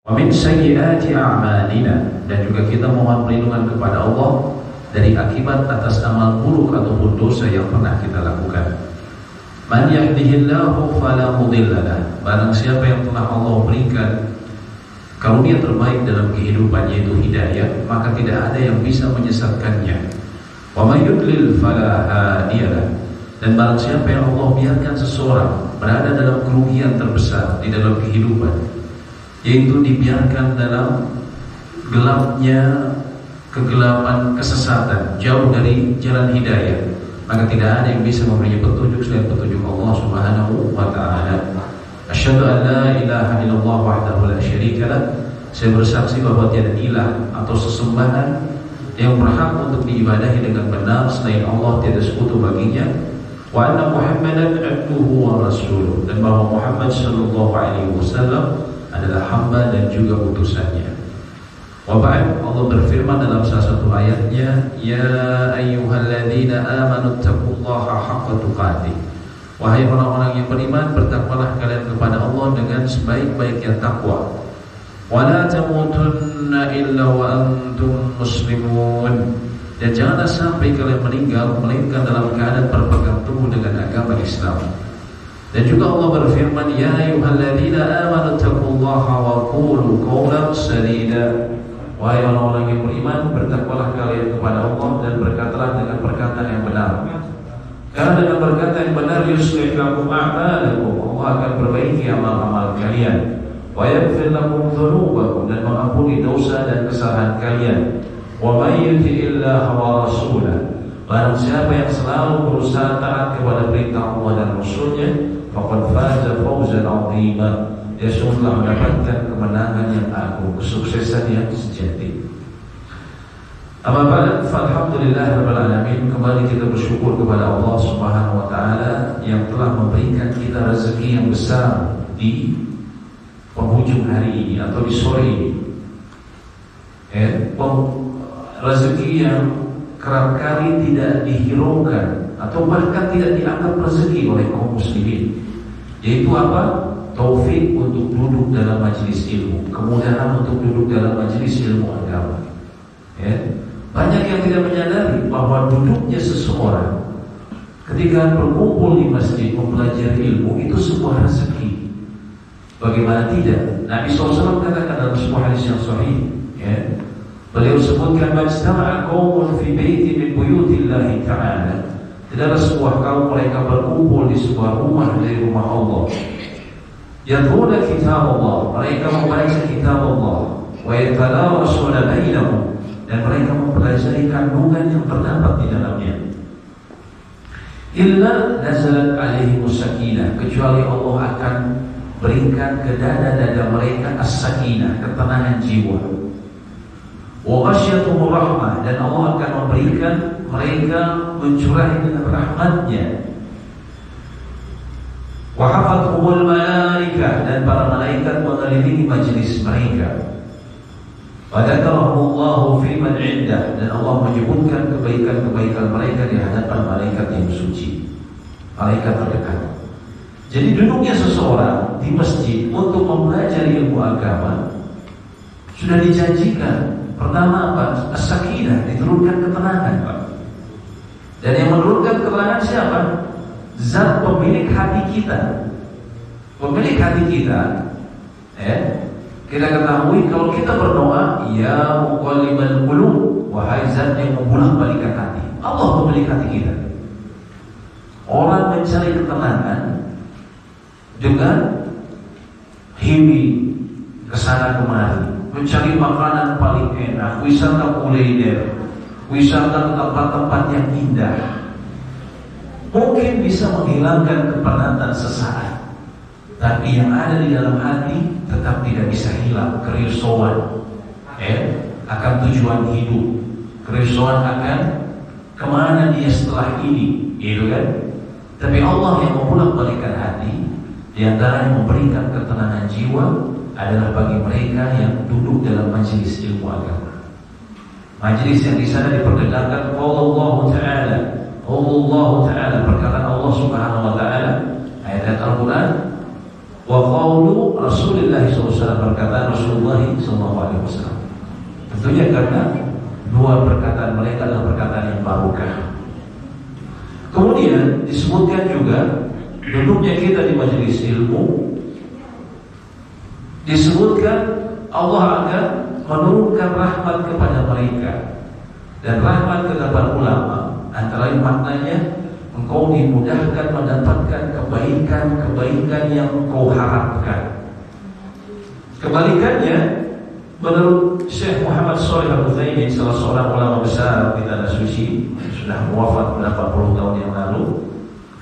Min sayyiati a'malina, dan juga kita mohon perlindungan kepada Allah dari akibat atas amal buruk ataupun dosa yang pernah kita lakukan. Man yahdihillahu fala mudhillalah, barang siapa yang telah Allah berikan karunia terbaik dalam kehidupannya itu hidayah, maka tidak ada yang bisa menyesatkannya. Wa may yudlil fala hadiyalah, dan barang siapa yang Allah biarkan seseorang berada dalam kerugian terbesar di dalam kehidupan, yaitu dibiarkan dalam gelapnya kegelapan kesesatan, jauh dari jalan hidayah, maka tidak ada yang bisa memberinya petunjuk selain petunjuk Allah Subhanahu wa ta'ala. Asyhadu an la ilaha illallah wahdahu la syarika lah, saya bersaksi bahwa tiada ilah atau sesembahan yang berhak untuk diibadahi dengan benar selain Allah, tiada sekutu baginya. Wa anna Muhammadan abduhu wa rasuluh, dan bahwa Muhammad sallallahu alaihi wasallam adalah hamba dan juga utusannya. Wa ba'd, Allah berfirman dalam salah satu ayatnya, ya ayyuhalladzina amanu taqullaha haqqa tuqatih, wahai orang-orang yang beriman, bertakwalah kalian kepada Allah dengan sebaik-baiknya takwa. Wa la tamutunna illa wa antum muslimun, dan janganlah sampai kalian meninggal melainkan dalam keadaan berpegang teguh dengan agama Islam. Dan juga Allah berfirman, ya ayyuhalladzina amanu taqullaha wa qulu qawlan sadida, wahai orang-orang yang beriman, bertakwalah kalian kepada Allah dan berkatalah dengan perkataan yang benar. Karena dengan perkataan yang benar yuslih lakum a'malakum, Allah akan perbaiki amal-amal kalian. Wa yaghfir lakum dzunubakum, dan mengampuni dosa dan kesalahan kalian. Wa may yuti'illaha wa rasulahu, barang siapa yang selalu berusaha taat kepada perintah Allah dan Rasulnya, faqad faza fawzan 'azima, dia sungguhlah mendapatkan kemenangan yang agung, kesuksesan yang sejati. Amma ba'd, falhamdulillah rabbil alamin. Kembali kita bersyukur kepada Allah Subhanahu wa taala yang telah memberikan kita rezeki yang besar di penghujung hari ini atau di sore ini. Rezeki yang kerap kali tidak dihiraukan atau bahkan tidak dianggap rezeki oleh kaum muslimin, yaitu apa? Taufik untuk duduk dalam majelis ilmu, kemudahan untuk duduk dalam majelis ilmu agama. Banyak yang tidak menyadari bahwa duduknya seseorang ketika berkumpul di masjid mempelajari ilmu itu sebuah rezeki. Bagaimana tidak? Nabi SAW katakan dalam sebuah hadis yang sahih, beliau sebutkan, majtama'a qaumun fi baitin min buyutillahi ta'ala, tidaklah sebuah kaum mereka berkumpul di sebuah rumah dari rumah Allah, yatluna kitab Allah, mereka membaca kitab Allah, wa yatadarasuna bainahum, dan mereka mempelajari kandungan yang terdapat di dalamnya. Illa nazalat alaihimus sakinah, kecuali Allah akan berikan ke dada-dada mereka as-sakinah, ketenangan jiwa. Wa ghasyiyatuhur rahmah, dan Allah akan memberikan mereka mencurahi dengan rahmatnya. Wa hafathumul malaikah, dan para malaikat mengelilingi majelis mereka. Wa dzakarahumullahu fi man 'indah, dan Allah menyebutkan kebaikan-kebaikan mereka di hadapan malaikat yang suci, malaikat terdekat. Jadi duduknya seseorang di masjid untuk mempelajari ilmu agama sudah dijanjikan. Pertama apa? As-sakinah, diturunkan ketenangan, Pak. Dan yang menurunkan ketenangan siapa? Zat pemilik hati kita. Pemilik hati kita. Kita ketahui kalau kita berdoa, ya muqallibal qulub, wahai zat yang membolak-balikkan hati, Allah pemilik hati kita. Orang mencari ketenangan dengan himi kesana kemari, mencari makanan paling enak, wisata kuliner, wisata ke tempat-tempat yang indah, mungkin bisa menghilangkan kepenatan sesaat, tapi yang ada di dalam hati tetap tidak bisa hilang. Kerisauan akan tujuan hidup, kerisauan akan kemana dia setelah ini, gitu kan? Tapi Allah yang membolak-balikkan hati, diantaranya memberikan ketenangan jiwa adalah bagi mereka yang duduk dalam majelis ilmu agama. Majelis yang di sana diperdengarkan Allah Ta'ala, perkataan Allah Subhanahu wa taala, ayat Al-Qur'an, Wa qawlu Rasulullah SAW, perkataan Rasulullah SAW. Tentunya karena dua perkataan mereka adalah perkataan yang barokah. Kemudian disebutkan juga duduknya kita di majelis ilmu, disebutkan Allah akan menurunkan rahmat kepada mereka. Dan rahmat kepada ulama antara lain maknanya engkau dimudahkan mendapatkan kebaikan-kebaikan yang engkau harapkan. Kebalikannya, menurut Syekh Muhammad Shalih Al-Utsaimin, salah seorang ulama besar di tanah suci, sudah wafat beberapa puluh tahun yang lalu,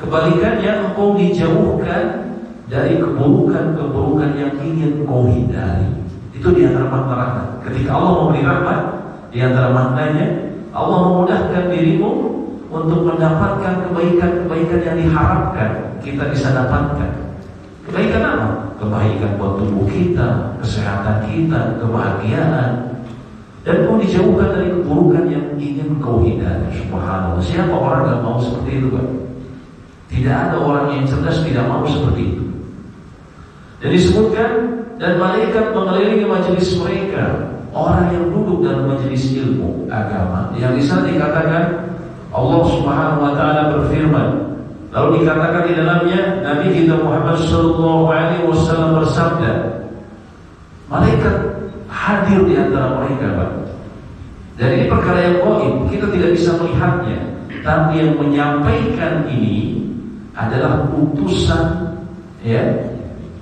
kebalikannya engkau dijauhkan dari keburukan-keburukan yang ingin engkau hindari. Itu di antara makna rahmat. Ketika Allah memberi rahmat, di antara maknanya Allah memudahkan dirimu untuk mendapatkan kebaikan-kebaikan yang diharapkan kita bisa dapatkan. Kebaikan apa? Kebaikan buat tubuh kita, kesehatan kita, kebahagiaan. Dan kau dijauhkan dari keburukan yang ingin kau hindari. Subhanallah. Siapa orang yang mau seperti itu, Pak? Tidak ada orang yang cerdas tidak mau seperti itu. Dan disebutkan, dan malaikat mengelilingi majelis mereka, orang yang duduk dalam majelis ilmu agama. Yang di sana dikatakan Allah Subhanahu wa taala berfirman, lalu dikatakan di dalamnya Nabi kita Muhammad sallallahu alaihi wasallam bersabda, malaikat hadir di antara mereka, Pak. Dan ini perkara yang gaib, kita tidak bisa melihatnya, tapi yang menyampaikan ini adalah utusan, ya,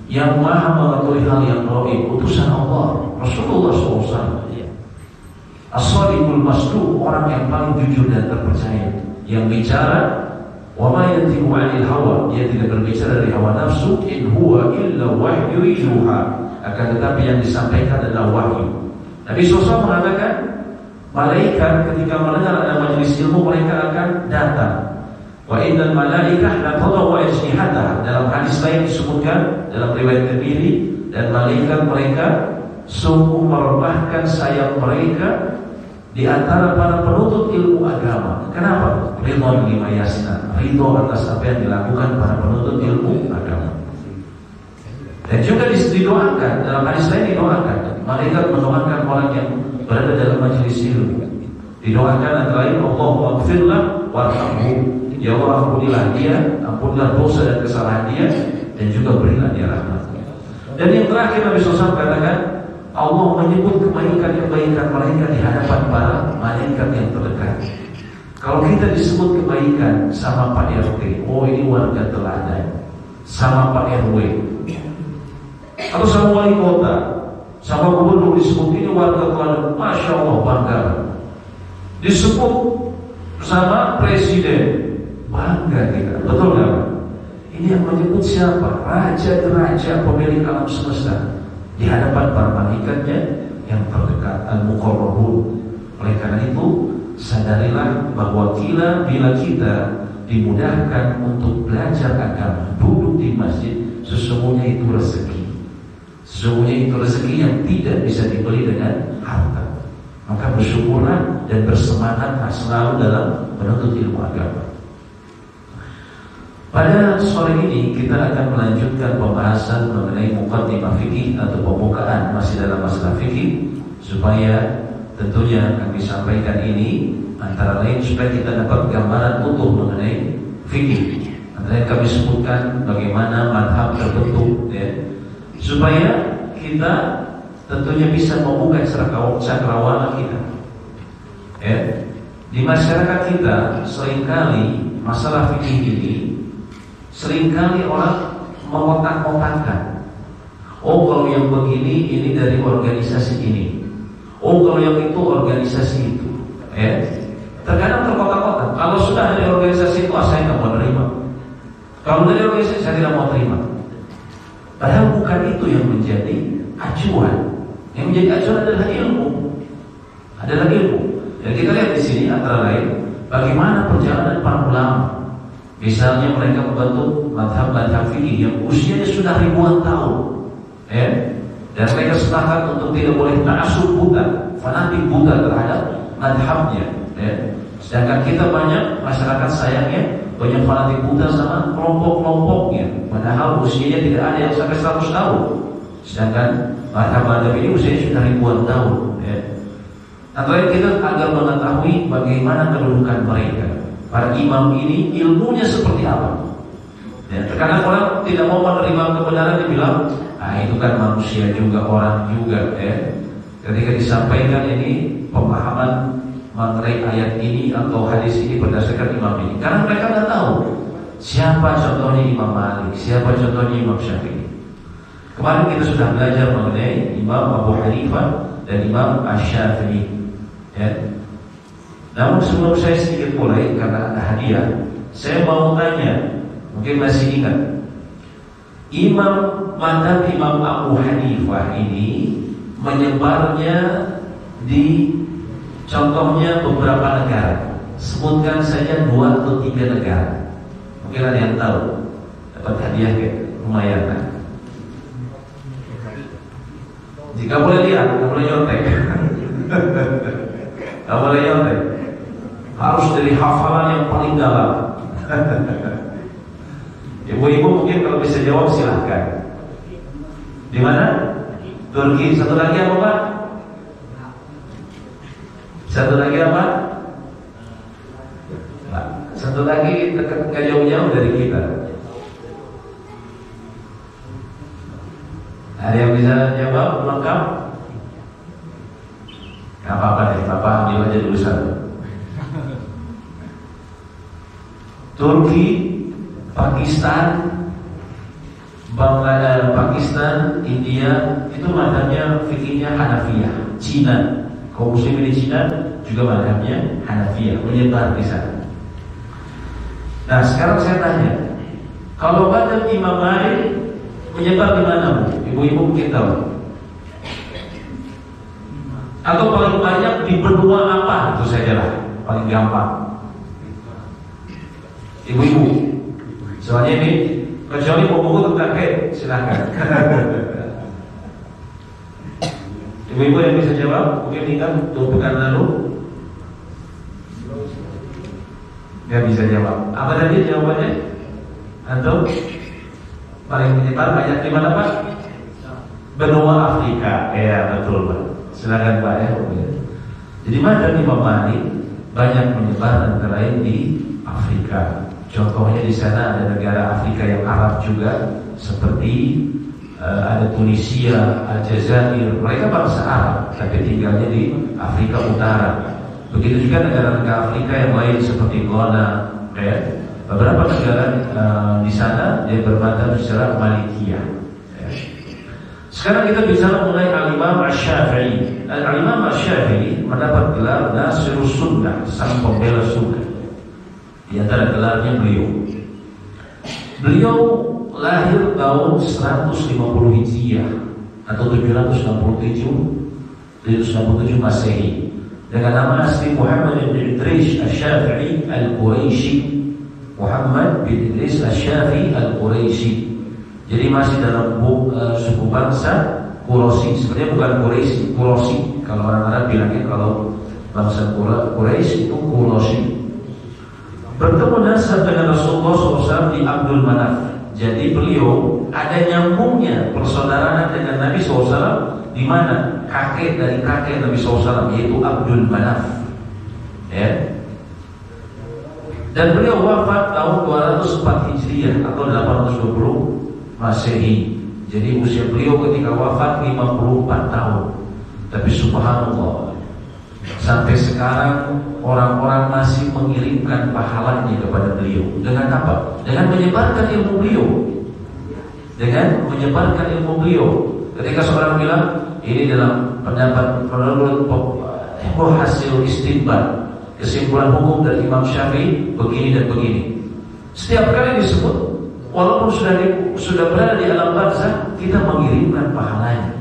yang maha mengetahui hal yang gaib, utusan Allah, Rasulullah SAW. As-Shadiqul Masduq, orang yang paling jujur dan terpercaya, yang bicara wa ma yantiqu 'anil hawa, dia tidak berbicara dari hawa nafsu, in huwa illa wahyu yuha, akan tetapi yang disampaikan adalah wahyu. Nabi SAW mengatakan, malaikat ketika mendengar ada majelis ilmu mereka akan datang. Wa innal malaikah la tadau ajnihataha, dalam hadis lain disebutkan dalam riwayat Tirmidzi, dan malaikat mereka sungguh merebahkan sayap mereka di antara para penuntut ilmu agama. Kenapa? Ridho lima yasna, ridho atas apa yang dilakukan para penuntut ilmu agama. Dan juga didoakan, dalam hadis lain didoakan, malaikat mendoakan orang yang berada dalam majelis ilmu. Didoakan antara lain, Allahumma ighfirlah warhamhu, ya Allah ampunilah dia, ampunilah dosa dan kesalahan dia, dan juga berilah dia rahmat. Dan yang terakhir Nabi SAW katakan, Allah menyebut kebaikan-kebaikan mereka di hadapan para malaikat yang terdekat. Kalau kita disebut kebaikan sama Pak RT, oh ini warga teladan, sama Pak RW, atau sama wali kota, sama gubernur disebut ini warga teladan, Masya Allah bangga. Disebut sama presiden, bangga kita, betul nggak? Ini yang menyebut siapa? Raja-raja pemilik alam semesta di hadapan para malaikatnya yang terdekat, al-muqarrabun. Oleh karena itu, sadarilah bahwa bila kita dimudahkan untuk belajar agama, duduk di masjid, sesungguhnya itu rezeki. Sesungguhnya itu rezeki yang tidak bisa dibeli dengan harta. Maka bersyukurlah dan bersemangatlah selalu dalam menuntut ilmu agama. Pada sore ini kita akan melanjutkan pembahasan mengenai muqaddimah fikih atau pembukaan masih dalam masalah fikih, supaya tentunya kami sampaikan ini antara lain supaya kita dapat gambaran utuh mengenai fikih. Antara lain kami sebutkan bagaimana madhab terbentuk, ya, supaya kita tentunya bisa membuka cakrawala kita. Ya, di masyarakat kita seringkali masalah fikih ini seringkali orang mengotak-otakkan. Oh kalau yang begini ini dari organisasi ini. Oh kalau yang itu organisasi itu. Ya, terkadang terkotak-kotak. Kalau sudah dari organisasi itu, saya tidak mau terima. Kalau dari organisasi saya tidak mau terima. Padahal bukan itu yang menjadi acuan. Yang menjadi acuan adalah ilmu. Adalah ilmu. Dan kita lihat di sini antara lain bagaimana perjalanan para ulama. Misalnya mereka membentuk madhab-madhab fikih yang usianya sudah ribuan tahun, ya? Dan mereka sepakat untuk tidak boleh ta'assub buta, fanatik buta terhadap madhabnya. ya. Sedangkan kita banyak masyarakat sayangnya banyak fanatik buta sama kelompok-kelompoknya, padahal usianya tidak ada yang sampai 100 tahun. Sedangkan madhab-madhab ini usianya sudah ribuan tahun, ya. Antara kita agar mengetahui bagaimana kedudukan mereka, para imam ini ilmunya seperti apa. Ya, terkadang orang tidak mau menerima kebenaran, dibilang, itu kan manusia juga, orang juga, ya. Ketika disampaikan ini pemahaman mengenai ayat ini atau hadis ini berdasarkan imam ini, karena mereka nggak tahu siapa contohnya Imam Malik, siapa contohnya Imam Syafi'i. Kemarin kita sudah belajar mengenai Imam Abu Hanifah dan Imam Asy-Syafi'i, ya. Namun sebelum saya sedikit mulai, karena ada hadiah, saya mau tanya, mungkin masih ingat madhab Imam Abu Hanifah ini menyebarnya di contohnya beberapa negara. Sebutkan saja 2 atau 3 negara. Mungkin ada yang tahu. Dapat hadiah lumayan kan? Jika boleh lihat, nggak boleh nyontek. Nggak boleh nyontek. Harus dari hafalan yang paling dalam. Ibu-ibu mungkin kalau bisa jawab silahkan. Di mana? Turki. Satu lagi apa Pak? Satu lagi apa? Nah, satu lagi dekat, gak jauh-jauh dari kita. Ada yang bisa jawab lengkap? Gak apa-apa deh, Bapak ambil aja dulu satu. Turki, Pakistan, Bangladesh, Pakistan, India, itu madhabnya fikihnya Hanafiyah. Cina, kaum muslimin di Cina juga madhabnya Hanafiyah, menyebar di sana. Nah, sekarang saya tanya, kalau madhab Imam Malik menyebar di mana, Bu? Ibu-ibu mungkin tahu. Atau paling banyak di benua apa? Itu sajalah paling gampang. Ibu-ibu, soalnya ini kecuali buku tentang silahkan. Ibu-ibu yang bisa jawab, mungkin ingat 2 pekan lalu nggak bisa jawab. Apa tadi jawabannya? Antum paling menyebar banyak di mana Pak? Benua Afrika. Ya betul Pak. Silakan Pak ya. Jadi madhab Imam Malik banyak menyebar antara lain di Afrika. Contohnya di sana ada negara Afrika yang Arab juga, seperti ada Tunisia, Aljazair. Mereka bangsa Arab, tapi tinggalnya di Afrika Utara. Begitu juga negara-negara Afrika yang lain seperti Ghana, ya. Beberapa negara di sana dia bermadhab secara Malikiyah. Ya. Sekarang kita bicara mengenai Al-Imam Asy-Syafi'i. Al-Imam Asy-Syafi'i mendapat gelar Nasirus Sunnah, sang pembela sunnah. Di antara gelarnya beliau lahir tahun 150 Hijriah atau 767 Masehi dengan nama asli Muhammad bin Idris Asy-Syafi'i Al-Quraisy. Muhammad bin Idris Asy-Syafi'i Al-Quraisy. Jadi masih dalam suku bangsa Quraisy. Sebenarnya bukan Quraisy. Kalau orang Arab bilangnya kalau bangsa Quraisy itu Quraisy. Bertemu nasab dengan Rasulullah SAW di Abdul Manaf. Jadi beliau ada nyambungnya persaudaraan dengan Nabi SAW. Di mana? Kakek dari kakek Nabi SAW, yaitu Abdul Manaf, ya. Dan beliau wafat tahun 204 Hijriah atau 820 Masehi. Jadi usia beliau ketika wafat 54 tahun. Tapi subhanallah, sampai sekarang orang-orang masih mengirimkan pahalanya kepada beliau. Dengan apa? Dengan menyebarkan ilmu beliau. Ketika seorang bilang, ini dalam pendapat menurut hasil istinbat, kesimpulan hukum dari Imam Syafi'i begini dan begini. Setiap kali disebut, walaupun sudah berada di alam barzakh, kita mengirimkan pahalanya.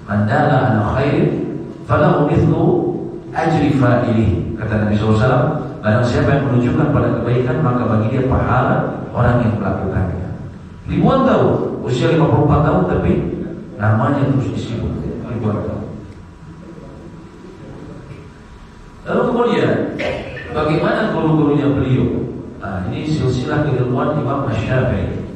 Mandala ala khairin falahu mithlu ajri fa'ilih. Kata Nabi SAW, barang siapa yang menunjukkan pada kebaikan, maka bagi dia pahala orang yang melakukannya. Ribuan tahun, usia 54 tahun, tapi namanya terus disebut ribuan tahun. Lalu kemudian Bagaimana guru-gurunya beliau? Nah, ini silsilah keilmuan Imam Asy-Syafi'i.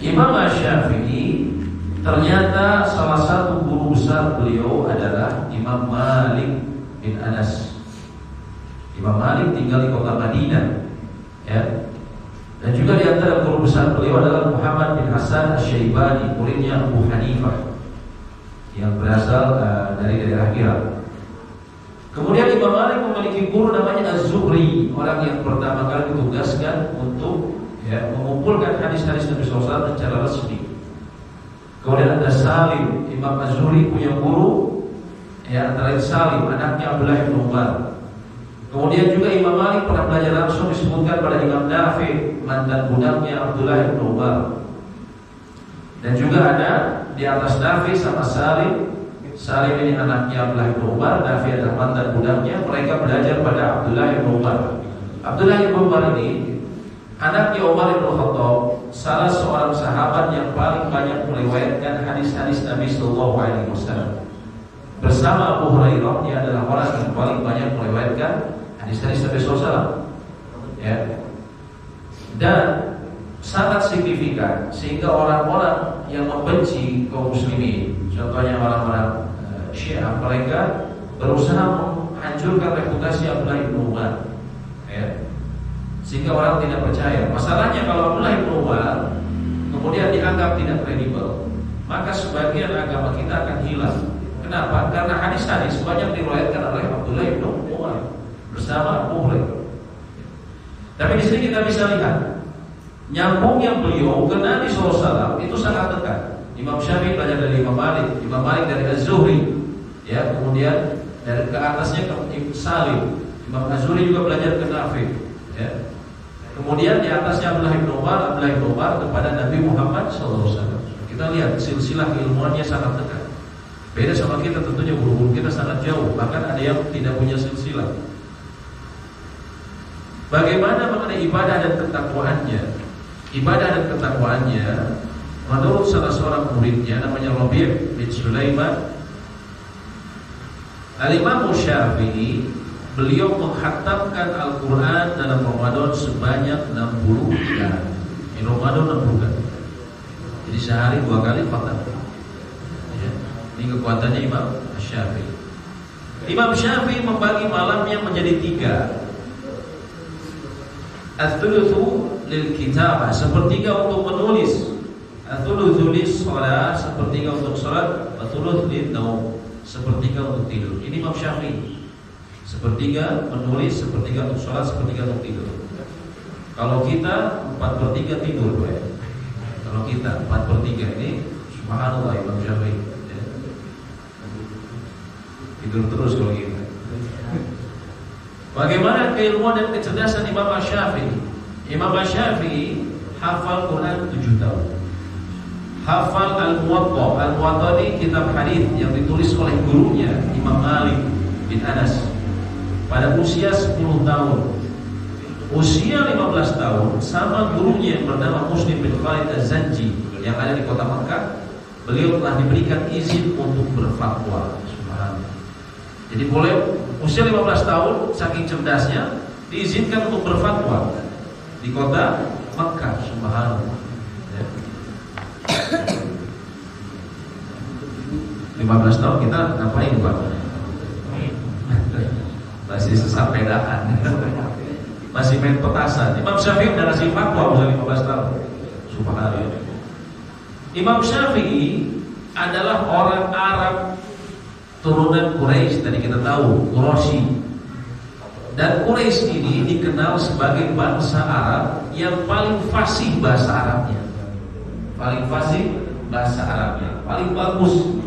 Imam Asy-Syafi'i ternyata salah satu guru besar beliau adalah Imam Malik bin Anas. Imam Malik tinggal di kota Madinah, ya. Dan juga di antara guru besar beliau adalah Muhammad bin Hasan Asy-Syaibani, muridnya Abu Hanifah yang berasal dari daerah Irak. Kemudian Imam Malik memiliki guru namanya Az-Zuhri, orang yang pertama kali ditugaskan untuk mengumpulkan hadis-hadis Nabi SAW secara resmi. Kemudian ada Salim, Imam Az-Zuhri punya guru, antara lain Salim, anaknya Abdullah bin Umar. Kemudian juga Imam Malik pernah belajar langsung disebutkan pada Imam Nafi, mantan budaknya Abdullah bin Umar. Dan juga ada di atas Nafi sama Salim. Salim ini anaknya Abdullah bin Umar, Nafi adalah mantan budaknya. Mereka belajar pada Abdullah bin Umar. Abdullah bin Umar ini anaknya Umar bin Khattab, salah seorang sahabat yang paling banyak meriwayatkan hadis-hadis Nabi Sallallahu Alaihi Wasallam. Bersama Abu Hurairah, dia adalah orang yang paling banyak meriwayatkan hadis-hadis Nabi SAW. Dan sangat signifikan sehingga orang-orang yang membenci kaum muslimin, contohnya orang-orang Syiah, mereka berusaha menghancurkan reputasi Abdullah bin Umar, sehingga orang tidak percaya. Masalahnya kalau Abdullah bin Umar kemudian dianggap tidak kredibel, maka sebagian agama kita akan hilang. Kenapa? Karena hadis-hadis banyak diriwayatkan oleh Abdullah bin Umar bersama Abu Hurairah. Tapi di sini kita bisa lihat nyambungnya beliau ke Nabi SAW itu sangat dekat. Imam Syafi'i belajar dari Imam Malik dari Az-Zuhri, kemudian dari ke atasnya ke Salim. Imam Az-Zuhri juga belajar ke Nafi, kemudian di atasnya Abdullah bin Umar kepada Nabi Muhammad SAW. Kita lihat silsilah ilmuannya sangat dekat. Beda sama kita, tentunya guru-guru kita sangat jauh, bahkan ada yang tidak punya silsilah. Bagaimana mengenai ibadah dan ketakwaannya? Ibadah dan ketakwaannya menurut salah seorang muridnya namanya Rabi' bin Sulaiman, Al-Imam Syafi'i, beliau menghatamkan Al-Quran dalam Ramadan sebanyak 60 kali. Di Ramadan 60 kali. Jadi sehari 2 kali khatam. Ini kekuatannya Imam Syafi'i. Imam Syafi'i membagi malamnya menjadi 3. Ats-tsulutsu lil kitabah, sepertiga untuk menulis. Ats-tsulutsu lis-shalah, sepertiga untuk salat. Ats-tsuluts lin-naum, sepertiga untuk tidur. Ini Imam Syafi'i. Sepertiga menulis, sepertiga untuk salat, sepertiga untuk tidur. Kalau kita 4/3 tidur, ya. Kalau kita 4/3 ini, subhanallah Imam Syafi'i. Tidur terus kalau gitu. Bagaimana keilmuan dan kecerdasan Imam Syafi'i? Imam Syafi'i hafal Quran 7 tahun. Hafal Al-Muwatta. Al-Muwatta ini kitab hadis yang ditulis oleh gurunya Imam Malik bin Anas pada usia 10 tahun. Usia 15 tahun sama gurunya yang bernama Muslim bin Khalid Az-Zanji yang ada di kota Makkah, beliau telah diberikan izin untuk berfatwa. Jadi boleh usia 15 tahun saking cerdasnya diizinkan untuk berfatwa di kota Makkah. Subhanallah. 15 tahun kita ngapain Pak? Masih sesapedaan, masih main petasan. Imam Syafi'i udah ngasih fatwa usia 15 tahun. Subhanallah. Imam Syafi'i adalah orang Arab turunan Quraisy, tadi kita tahu Quraisy. Dan Quraisy ini dikenal sebagai bangsa Arab yang paling fasih bahasa Arabnya. Paling fasih bahasa Arabnya, paling bagus.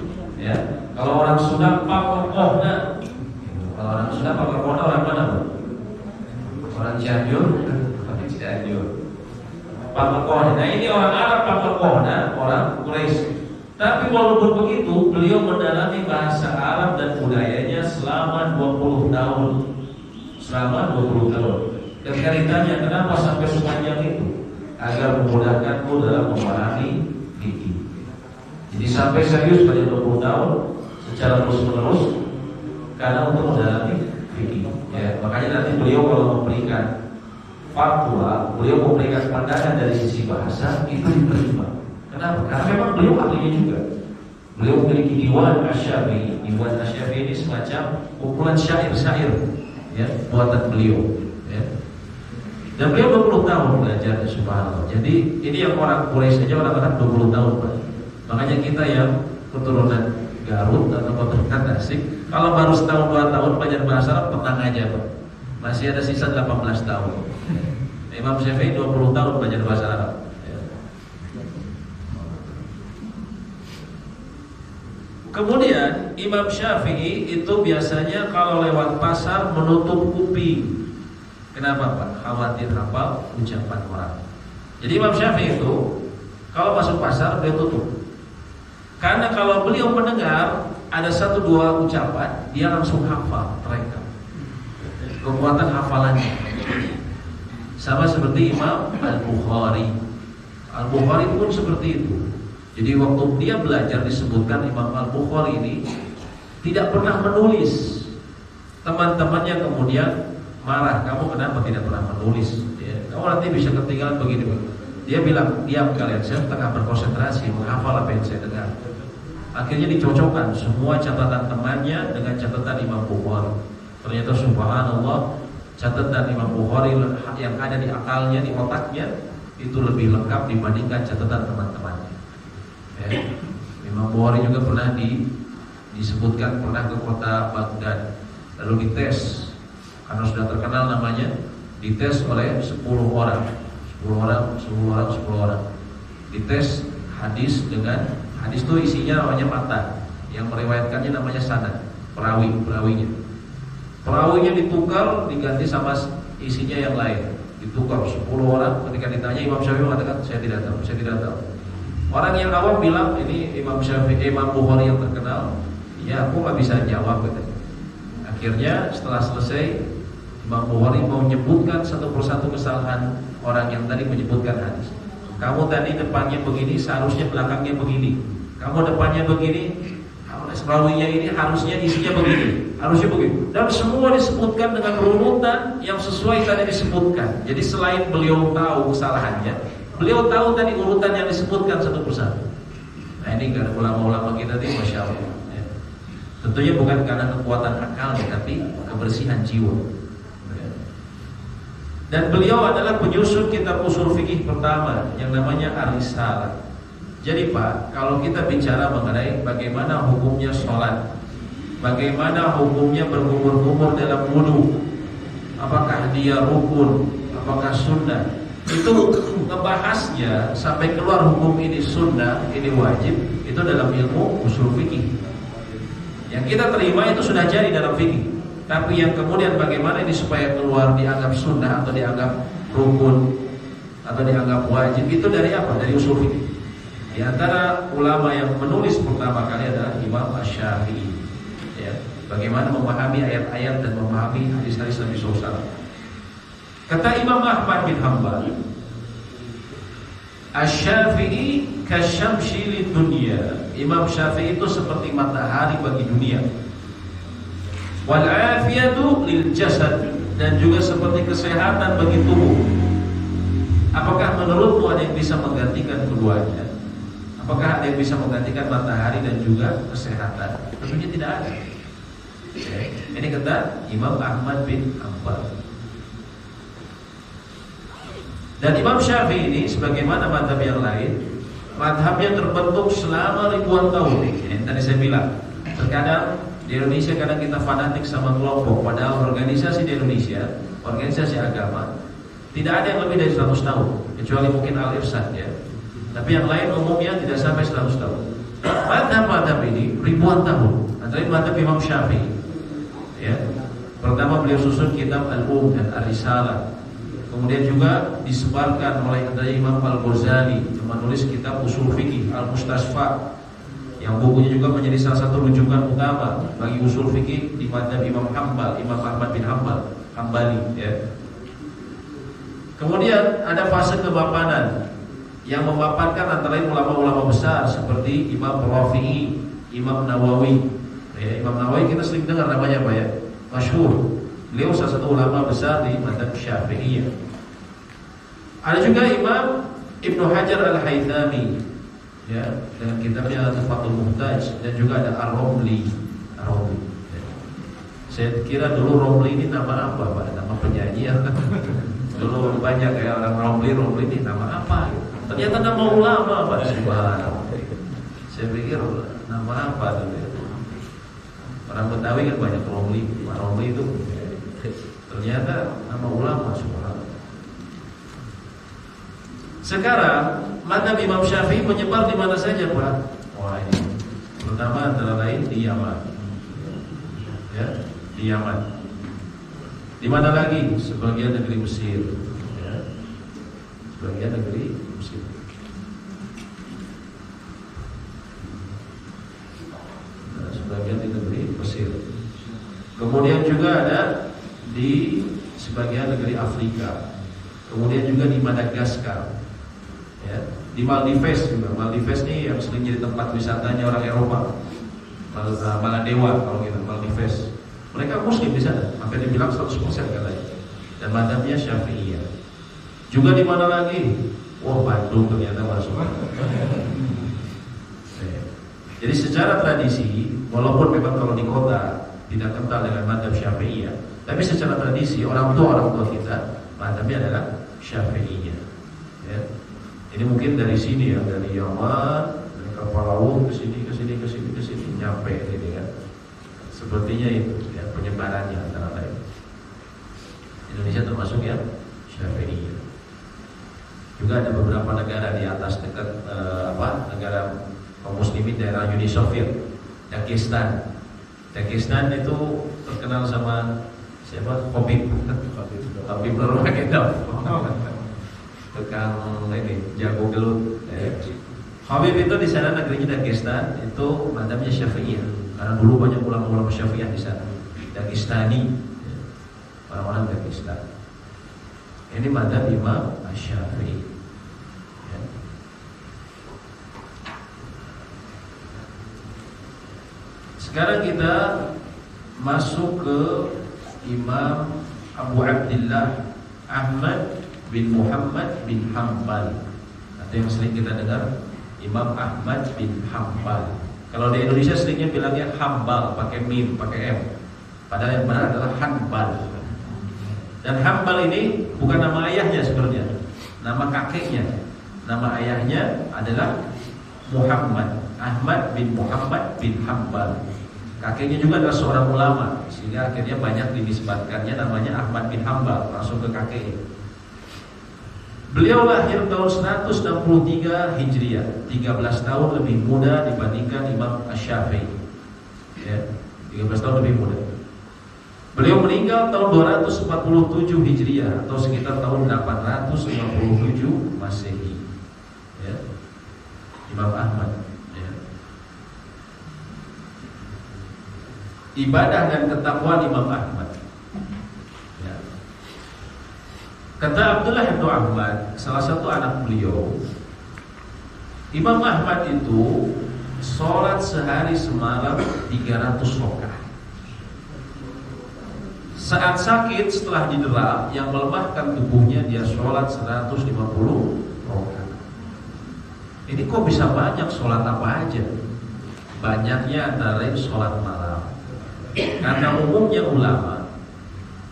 Kalau orang Sunda pakokohna. Kalau orang Sunda pakokohna orang mana? Orang Cianjur, pakokohna. Nah ini orang Arab pakokohna, orang Quraisy. Tapi walaupun begitu, beliau mendalami bahasa Arab dan budayanya selama 20 tahun. Selama 20 tahun. Ketika ditanya kenapa sampai sepanjang itu, agar memudahkanku dalam memahami fikih. Jadi sampai serius pada 20 tahun secara terus-menerus karena untuk mendalami fikih. Ya, makanya nanti beliau kalau memberikan fatwa, beliau memberikan pandangan dari sisi bahasa itu diterima. Kenapa? Karena memang beliau ahlinya juga. Beliau memiliki Diwan Asy-Syafi'i. Diwan Asy-Syafi'i ini semacam kumpulan syair-syair, ya, buatan beliau. Ya. Dan beliau 20 tahun belajar, subhanallah. Jadi ini yang orang Quraisy saja orang-orang 20 tahun, Pak. Makanya kita yang keturunan Garut atau keturunan Tasik, kalau baru setahun 2 tahun belajar bahasa Arab, tenang aja, Pak. Masih ada sisa 18 tahun. Imam Syafi'i 20 tahun belajar bahasa Arab. Kemudian Imam Syafi'i itu biasanya kalau lewat pasar menutup kuping. Kenapa, Pak? Khawatir hafal ucapan orang. Jadi Imam Syafi'i itu kalau masuk pasar dia tutup. Karena kalau beliau mendengar ada 1-2 ucapan, dia langsung hafal, terekam. Kekuatan hafalannya sama seperti Imam Al-Bukhari. Al-Bukhari pun seperti itu. Jadi waktu dia belajar disebutkan Imam Al-Bukhari ini tidak pernah menulis. Teman-temannya kemudian marah, kamu kenapa tidak pernah menulis? Ya, kamu nanti bisa ketinggalan begini. Dia bilang, diam kalian, saya tengah berkonsentrasi menghafal apa yang saya dengar. Akhirnya dicocokkan semua catatan temannya dengan catatan Imam Bukhari. Ternyata subhanallah, catatan Imam Bukhari yang ada di akalnya, di otaknya itu lebih lengkap dibandingkan catatan teman-temannya. Ya. Imam Bukhari juga pernah disebutkan pernah ke kota Baghdad, lalu dites karena sudah terkenal namanya, dites oleh 10 orang, dites hadis dengan hadis itu isinya namanya matan, yang meriwayatkannya namanya sanad, perawinya ditukar diganti sama isinya yang lain, ditukar 10 orang. Ketika ditanya Imam Syafi'i mengatakan saya tidak tahu. Orang yang awam bilang ini Imam Bukhari yang terkenal, ya aku nggak bisa jawab katanya. Akhirnya setelah selesai Imam Bukhari mau menyebutkan satu persatu kesalahan orang yang tadi menyebutkan hadis. Kamu tadi depannya begini, seharusnya belakangnya begini. Kamu depannya begini, perawinya ini harusnya isinya begini, harusnya begitu. Dan semua disebutkan dengan runutan yang sesuai tadi disebutkan. Jadi selain beliau tahu kesalahannya, beliau tahu tadi urutan yang disebutkan satu persatu. Nah ini karena ulama-ulama kita ini masya Allah. Ya. Tentunya bukan karena kekuatan akalnya, tapi kebersihan jiwa. Ya. Dan beliau adalah penyusun kitab usul fikih pertama yang namanya Ar-Risalah. Jadi Pak, kalau kita bicara mengenai bagaimana hukumnya sholat, bagaimana hukumnya berkumur-kumur dalam wudu, apakah dia rukun, apakah sunnah, itu ngebahasnya sampai keluar hukum ini sunnah, ini wajib, itu dalam ilmu usul fikih. Yang kita terima itu sudah jadi dalam fikih. Tapi yang kemudian bagaimana ini supaya keluar dianggap sunnah atau dianggap rukun atau dianggap wajib, itu dari apa? Dari usul fikih. Di antara ulama yang menulis pertama kali adalah Imam Asy-Syafi'i. Ya, bagaimana memahami ayat-ayat dan memahami hadis-hadis Nabi SAW. Kata Imam Ahmad bin Hanbal, Asy-Syafi'i kasyamsi lid dunya. Imam Syafi'i itu seperti matahari bagi dunia. Wal afiyatu lil jasad, dan juga seperti kesehatan bagi tubuh. Apakah menurutmu ada yang bisa menggantikan keduanya? Apakah ada yang bisa menggantikan matahari dan juga kesehatan? Tentunya tidak ada. Ini kata Imam Ahmad bin Hanbal. Dan Imam Syafi'i ini sebagaimana mazhab yang lain, mazhabnya terbentuk selama ribuan tahun. Ini tadi saya bilang, terkadang di Indonesia kadang kita fanatik sama kelompok, padahal organisasi di Indonesia, organisasi agama, tidak ada yang lebih dari 100 tahun, kecuali mungkin Al-Irsyad ya. Tapi yang lain umumnya tidak sampai 100 tahun. Mazhab-mazhab ini ribuan tahun. Antara mazhab Imam Syafi'i. Ya. Pertama beliau susun kitab Al-Um dan Ar-Risalah. Kemudian juga disebarkan oleh Imam Al-Ghazali yang menulis kitab Usul Fikih Al-Mustasfa, yang bukunya juga menjadi salah satu rujukan utama bagi usul fikih di mazhab Imam Hanbal, Imam Ahmad bin Hanbal, Hambali. Ya. Kemudian ada fase kemapanan yang memaparkan antara lain ulama-ulama besar seperti Imam Rafi'i, Imam Nawawi, Ya, Imam Nawawi kita sering dengar namanya Pak ya, masyhur. Beliau salah satu ulama besar di mazhab Syafi'iyah. Ada juga Imam Ibnu Hajar Al-Haythami, ya, dengan kitabnya Tufatul Muhtaj, dan juga ada Ar-Romli. Ya. Saya kira dulu Romli ini nama apa Pak? Nama penyanyi ya. Dulu banyak kayak orang Romli ini nama apa? Ternyata nama ulama Pak. Subhanallah. Saya pikir nama apa dulu itu? Orang Betawi kan banyak Romli. Romli itu ternyata nama ulama. Subhanallah. Sekarang mazhab Imam Syafi'i menyebar di mana saja Pak? Wah ini pertama antara lain di Yaman, ya, di Yaman. Di mana lagi? Sebagian negeri Mesir, ya. Sebagian negeri Mesir. Nah, sebagian di negeri Mesir. Kemudian juga ada di sebagian negeri Afrika. Kemudian juga di Madagaskar. Ya, di Maldives juga. Maldives ini yang sering jadi tempat wisatanya orang Eropa. Maladewa kalau gitu, Maldives. Mereka muslim di sana, hampir dibilang 100% katanya. Dan mazhabnya Syafi'iyah. Juga di mana lagi? Wah, Bandung ternyata masuk. Jadi secara tradisi, walaupun memang kalau di kota tidak kental dengan mazhab Syafi'iyah, tapi secara tradisi orang tua kita mazhabnya adalah Syafi'iyah. Ya. Ini mungkin dari sini ya, dari Yaman, dari kapal laut ke sini nyampe ini kan. Sepertinya itu ya penyebarannya antara lain. Indonesia termasuk ya Syafi'iyah. Juga ada beberapa negara di atas dekat negara kaum muslimin daerah Uni Soviet, Dagestan. Dagestan itu terkenal sama siapa? Habib Nurmagomedov. Tukang ini jago gelut. Habib itu di sana negerinya Dagestan itu mazhabnya Syafi'iyah. Karena dulu banyak ulama-ulama Syafi'iyah di sana. Dagestani, orang-orang Dagestan. Ini mazhab Imam Syafi'i. Ya. Sekarang kita masuk ke Imam Abu Abdillah Ahmad bin Muhammad bin Hanbal. Atau yang sering kita dengar Imam Ahmad bin Hanbal. Kalau di Indonesia seringnya bilangnya Hambal, pakai mim, pakai m. Padahal yang benar adalah Hanbal. Dan Hanbal ini bukan nama ayahnya sebenarnya, nama kakeknya. Nama ayahnya adalah Muhammad, Ahmad bin Muhammad bin Hanbal. Kakeknya juga adalah seorang ulama, sehingga akhirnya banyak dinisbatkannya namanya Ahmad bin Hanbal, langsung ke kakeknya. Beliau lahir tahun 163 Hijriah, 13 tahun lebih muda dibandingkan Imam Asy-Syafi'i. Ya, 13 tahun lebih muda. Beliau meninggal tahun 247 Hijriah atau sekitar tahun 857 Masehi. Ya. Imam Ahmad. Ya. Ibadah dan ketakwaan Imam Ahmad. Kata Abdullah bin Ahmad, salah satu anak beliau, Imam Ahmad itu sholat sehari semalam 300 rakaat. Saat sakit setelah didera yang melemahkan tubuhnya, dia sholat 150 rakaat. Ini kok bisa banyak, sholat apa aja? Banyaknya antara lain sholat malam. Karena umumnya ulama,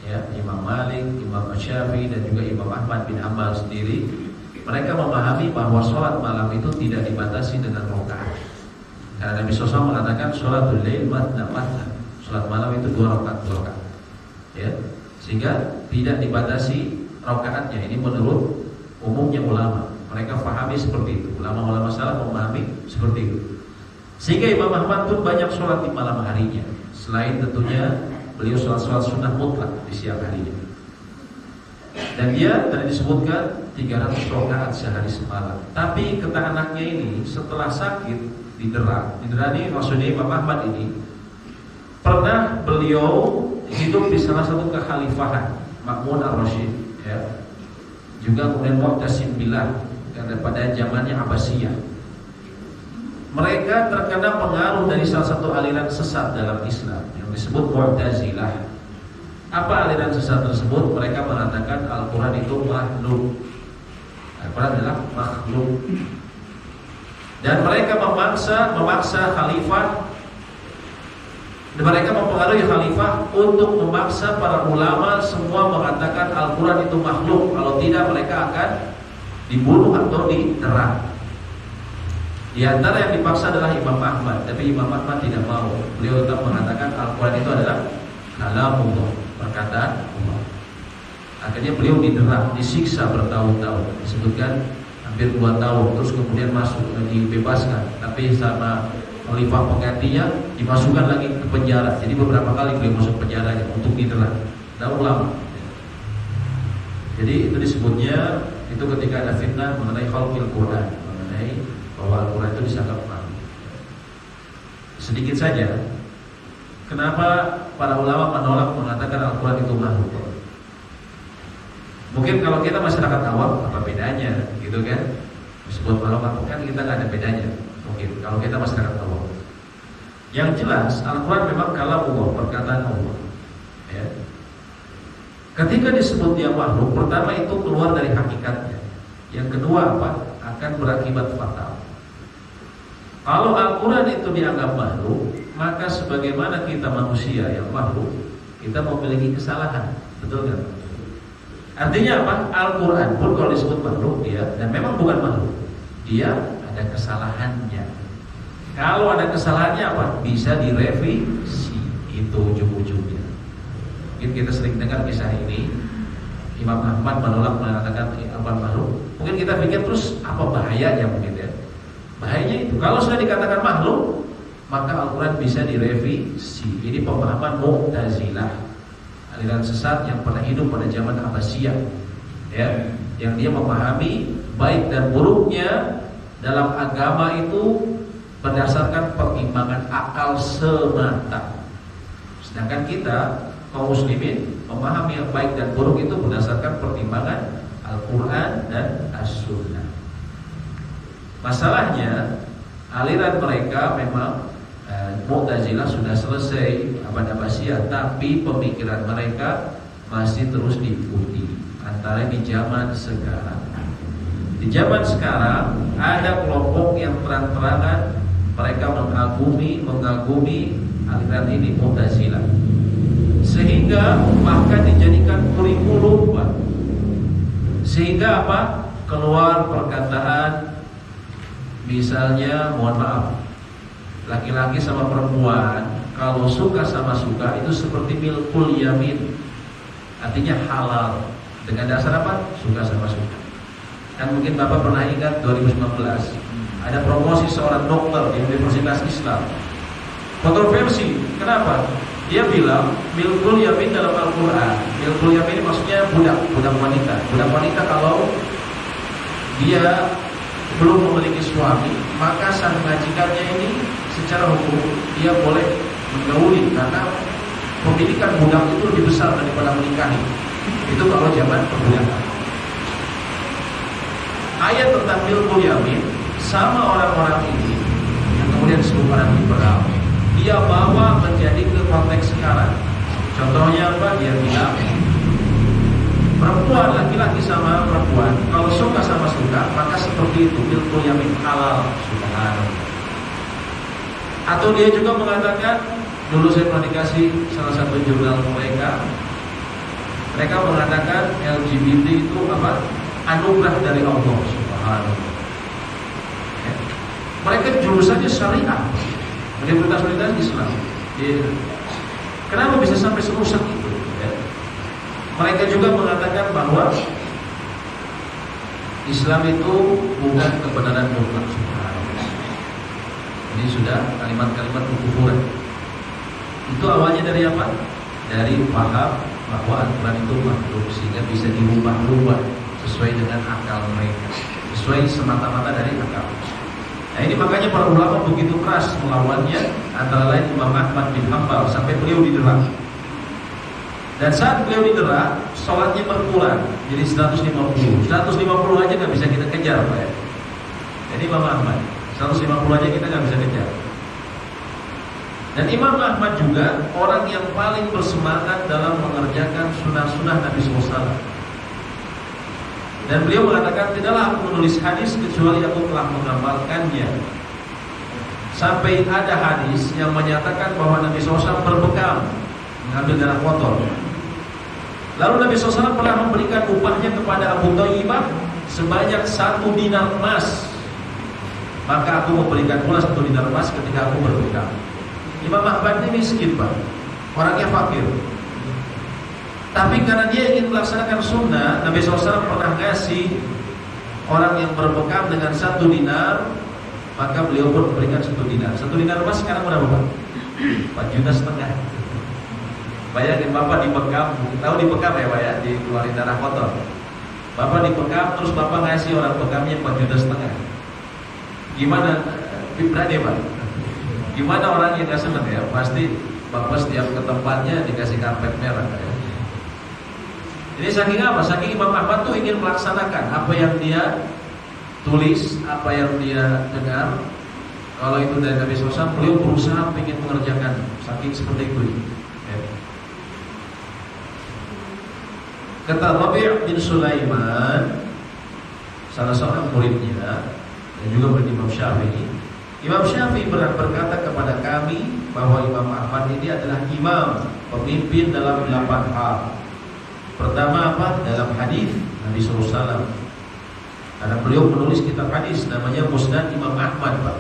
ya, Imam Malik, Imam Syafi'i dan juga Imam Ahmad bin Hanbal sendiri, mereka memahami bahwa sholat malam itu tidak dibatasi dengan rakaat. Karena Nabi SAW mengatakan sholatul lail matna matna, sholat malam itu 2 rakaat. Ya, sehingga tidak dibatasi rakaatnya. Ini menurut umumnya ulama, mereka pahami seperti itu. Ulama-ulama salaf memahami seperti itu. Sehingga Imam Ahmad pun banyak sholat di malam harinya. Selain tentunya beliau sholat sunnah mutlak di siang harinya. Dan dia tadi disebutkan 300 rakaat sehari semalam. Tapi kata anaknya ini setelah sakit didera ini maksudnya Imam Ahmad ini pernah beliau hidup di salah satu kekhalifahan Ma'mun ar-Rasyid, ya. Juga kemudian Mu'tasim billah pada zamannya Abbasiyah. mereka terkena pengaruh dari salah satu aliran sesat dalam Islam yang disebut Mu'tazilah. Apa aliran sesat tersebut? Mereka mengatakan Al-Quran itu makhluk. Al-Quran adalah makhluk. Dan mereka memaksa khalifah, dan mereka mempengaruhi khalifah untuk memaksa para ulama semua mengatakan Al-Quran itu makhluk. Kalau tidak mereka akan dibunuh atau diterang. Di antara yang dipaksa adalah Imam Ahmad, tapi Imam Ahmad tidak mau. Beliau tetap mengatakan Al-Quran itu adalah kalamullah, perkataan Allah. Akhirnya beliau diterang, disiksa bertahun-tahun, disebutkan hampir 2 tahun, terus kemudian masuk dibebaskan, tapi sama khalifah penggantinya dimasukkan lagi ke penjara. Jadi beberapa kali beliau masuk penjara untuk diterang. Tidak lama. Jadi itu disebutnya itu ketika ada fitnah mengenai khalqil Quran, mengenai bahwa Al-Quran itu disanggap makhluk. Sedikit saja, kenapa para ulama menolak mengatakan Al-Quran itu makhluk? Mungkin kalau kita masyarakat awam, apa bedanya, gitu kan? Disebut makhluk kan kita nggak ada bedanya. Mungkin kalau kita masyarakat awam. Yang jelas Al-Quran memang kalamullah, perkataan Allah. Ya. Ketika disebut dia makhluk, pertama itu keluar dari hakikatnya. Yang kedua apa? Akan berakibat fatal. Kalau Al-Quran itu dianggap makhluk, maka sebagaimana kita manusia yang makhluk, kita memiliki kesalahan, betul kan? Artinya apa? Al-Quran pun kalau disebut makhluk dia, dan memang bukan makhluk, dia ada kesalahannya. Kalau ada kesalahannya apa? Bisa direvisi, itu ujung-ujungnya. Mungkin kita sering dengar kisah ini, Imam Ahmad menolak mengatakan Al-Quran makhluk. Mungkin kita pikir terus apa bahayanya mungkin ya? Bahayanya itu, kalau sudah dikatakan makhluk, maka Al-Quran bisa direvisi. Ini pemahaman Mu'tazilah, aliran sesat yang pernah hidup pada zaman Abbasiyah, ya, yang dia memahami baik dan buruknya dalam agama itu berdasarkan pertimbangan akal semata. Sedangkan kita kaum muslimin memahami yang baik dan buruk itu berdasarkan pertimbangan Al-Quran dan As-Sunnah. Masalahnya aliran mereka memang Mu'tazilah sudah selesai abad Abbasiyah, tapi pemikiran mereka masih terus diikuti antara di zaman sekarang. Di zaman sekarang ada kelompok yang terang-terangan mereka mengagumi aliran ini Mu'tazilah, sehingga bahkan dijadikan kurikulum, Pak. Sehingga apa? Keluar perkataan, misalnya, mohon maaf, laki-laki sama perempuan kalau suka sama suka itu seperti milkul yamin, artinya halal. Dengan dasar apa? Suka sama suka. Kan mungkin Bapak pernah ingat 2019 ada promosi seorang dokter di Universitas Islam. Kontroversi, kenapa? Dia bilang milkul yamin dalam Al-Quran. Milkul yamin maksudnya budak wanita. Budak wanita kalau dia belum memiliki suami, maka sang majikannya ini secara hukum dia boleh menggauli, karena pemilikan budak itu lebih besar daripada menikahi. Itu kalau zaman perbudakan. Ayat tentang milkul yamin sama orang-orang ini yang kemudian disebut orang liberal, dia bawa menjadi ke konteks sekarang. Contohnya apa? Dia bilang perempuan, laki-laki sama perempuan kalau suka sama suka, maka seperti itu milkul yamin halal. Subhanallah. Atau dia juga mengatakan, dulu saya pernah dikasih salah satu jurnal mereka mengatakan LGBT itu apa? Anugerah dari Allah. Subhanallah. Ya. Mereka jurusannya syariah, universitas Islam. Ya. Kenapa bisa sampai serusak itu? Ya. Mereka juga mengatakan bahwa Islam itu bukan kebenaran mutlak. Ini sudah kalimat-kalimat kekufuran. Itu awalnya dari apa? Dari paham bahwa Al-Quran itu makhluk, sehingga bisa dirubah-rubah sesuai dengan akal mereka, sesuai semata-mata dari akal. Nah ini makanya para ulama begitu keras melawannya, antara lain Imam Ahmad bin Hanbal, sampai beliau didera. Dan saat beliau didera, sholatnya berkurang jadi 150 aja nggak bisa kita kejar, Pak ya. Jadi Imam Ahmad 150 aja kita nggak bisa kejar. Dan Imam Ahmad juga orang yang paling bersemangat dalam mengerjakan sunnah-sunnah Nabi SAW. Dan beliau mengatakan, tidaklah aku menulis hadis kecuali aku telah mengamalkannya. Sampai ada hadis yang menyatakan bahwa Nabi SAW berbekam mengambil darah kotor. Lalu Nabi SAW pernah memberikan upahnya kepada Abu Thayyibah sebanyak 1 dinar emas. Maka aku memberikan pula 1 dinar emas ketika aku berbekam. Imam Ahmad ini miskin, Pak, orangnya fakir. Tapi karena dia ingin melaksanakan sunnah, Nabi SAW pernah ngasih orang yang berbekam dengan 1 dinar, maka beliau pun memberikan 1 dinar. 1 dinar emas sekarang berapa, Pak? 4,5 juta. Bayangin Bapak dibekam, tahu dibekam ya Pak ya, dikeluarin darah kotor. Bapak dibekam, terus Bapak ngasih orang bekamnya 4,5 juta. Gimana? Berani, Pak? Gimana orang yang gak senang ya? Pasti Bapak setiap ke tempatnya dikasih karpet merah ya. Ini saking apa? Saking Imam Ahmad tuh ingin melaksanakan apa yang dia tulis, apa yang dia dengar. Kalau itu dari Nabi SAW, beliau berusaha ingin mengerjakan. Saking seperti itu ya. Kata Rabi' bin Sulaiman, salah seorang muridnya dan juga murid Imam Syafi'i, Imam Syafi'i berkata kepada kami bahwa Imam Ahmad ini adalah imam, pemimpin dalam 8 hal. Pertama apa? Dalam hadis Nabi SAW. Karena beliau menulis kitab hadis namanya Musnad Imam Ahmad, Pak.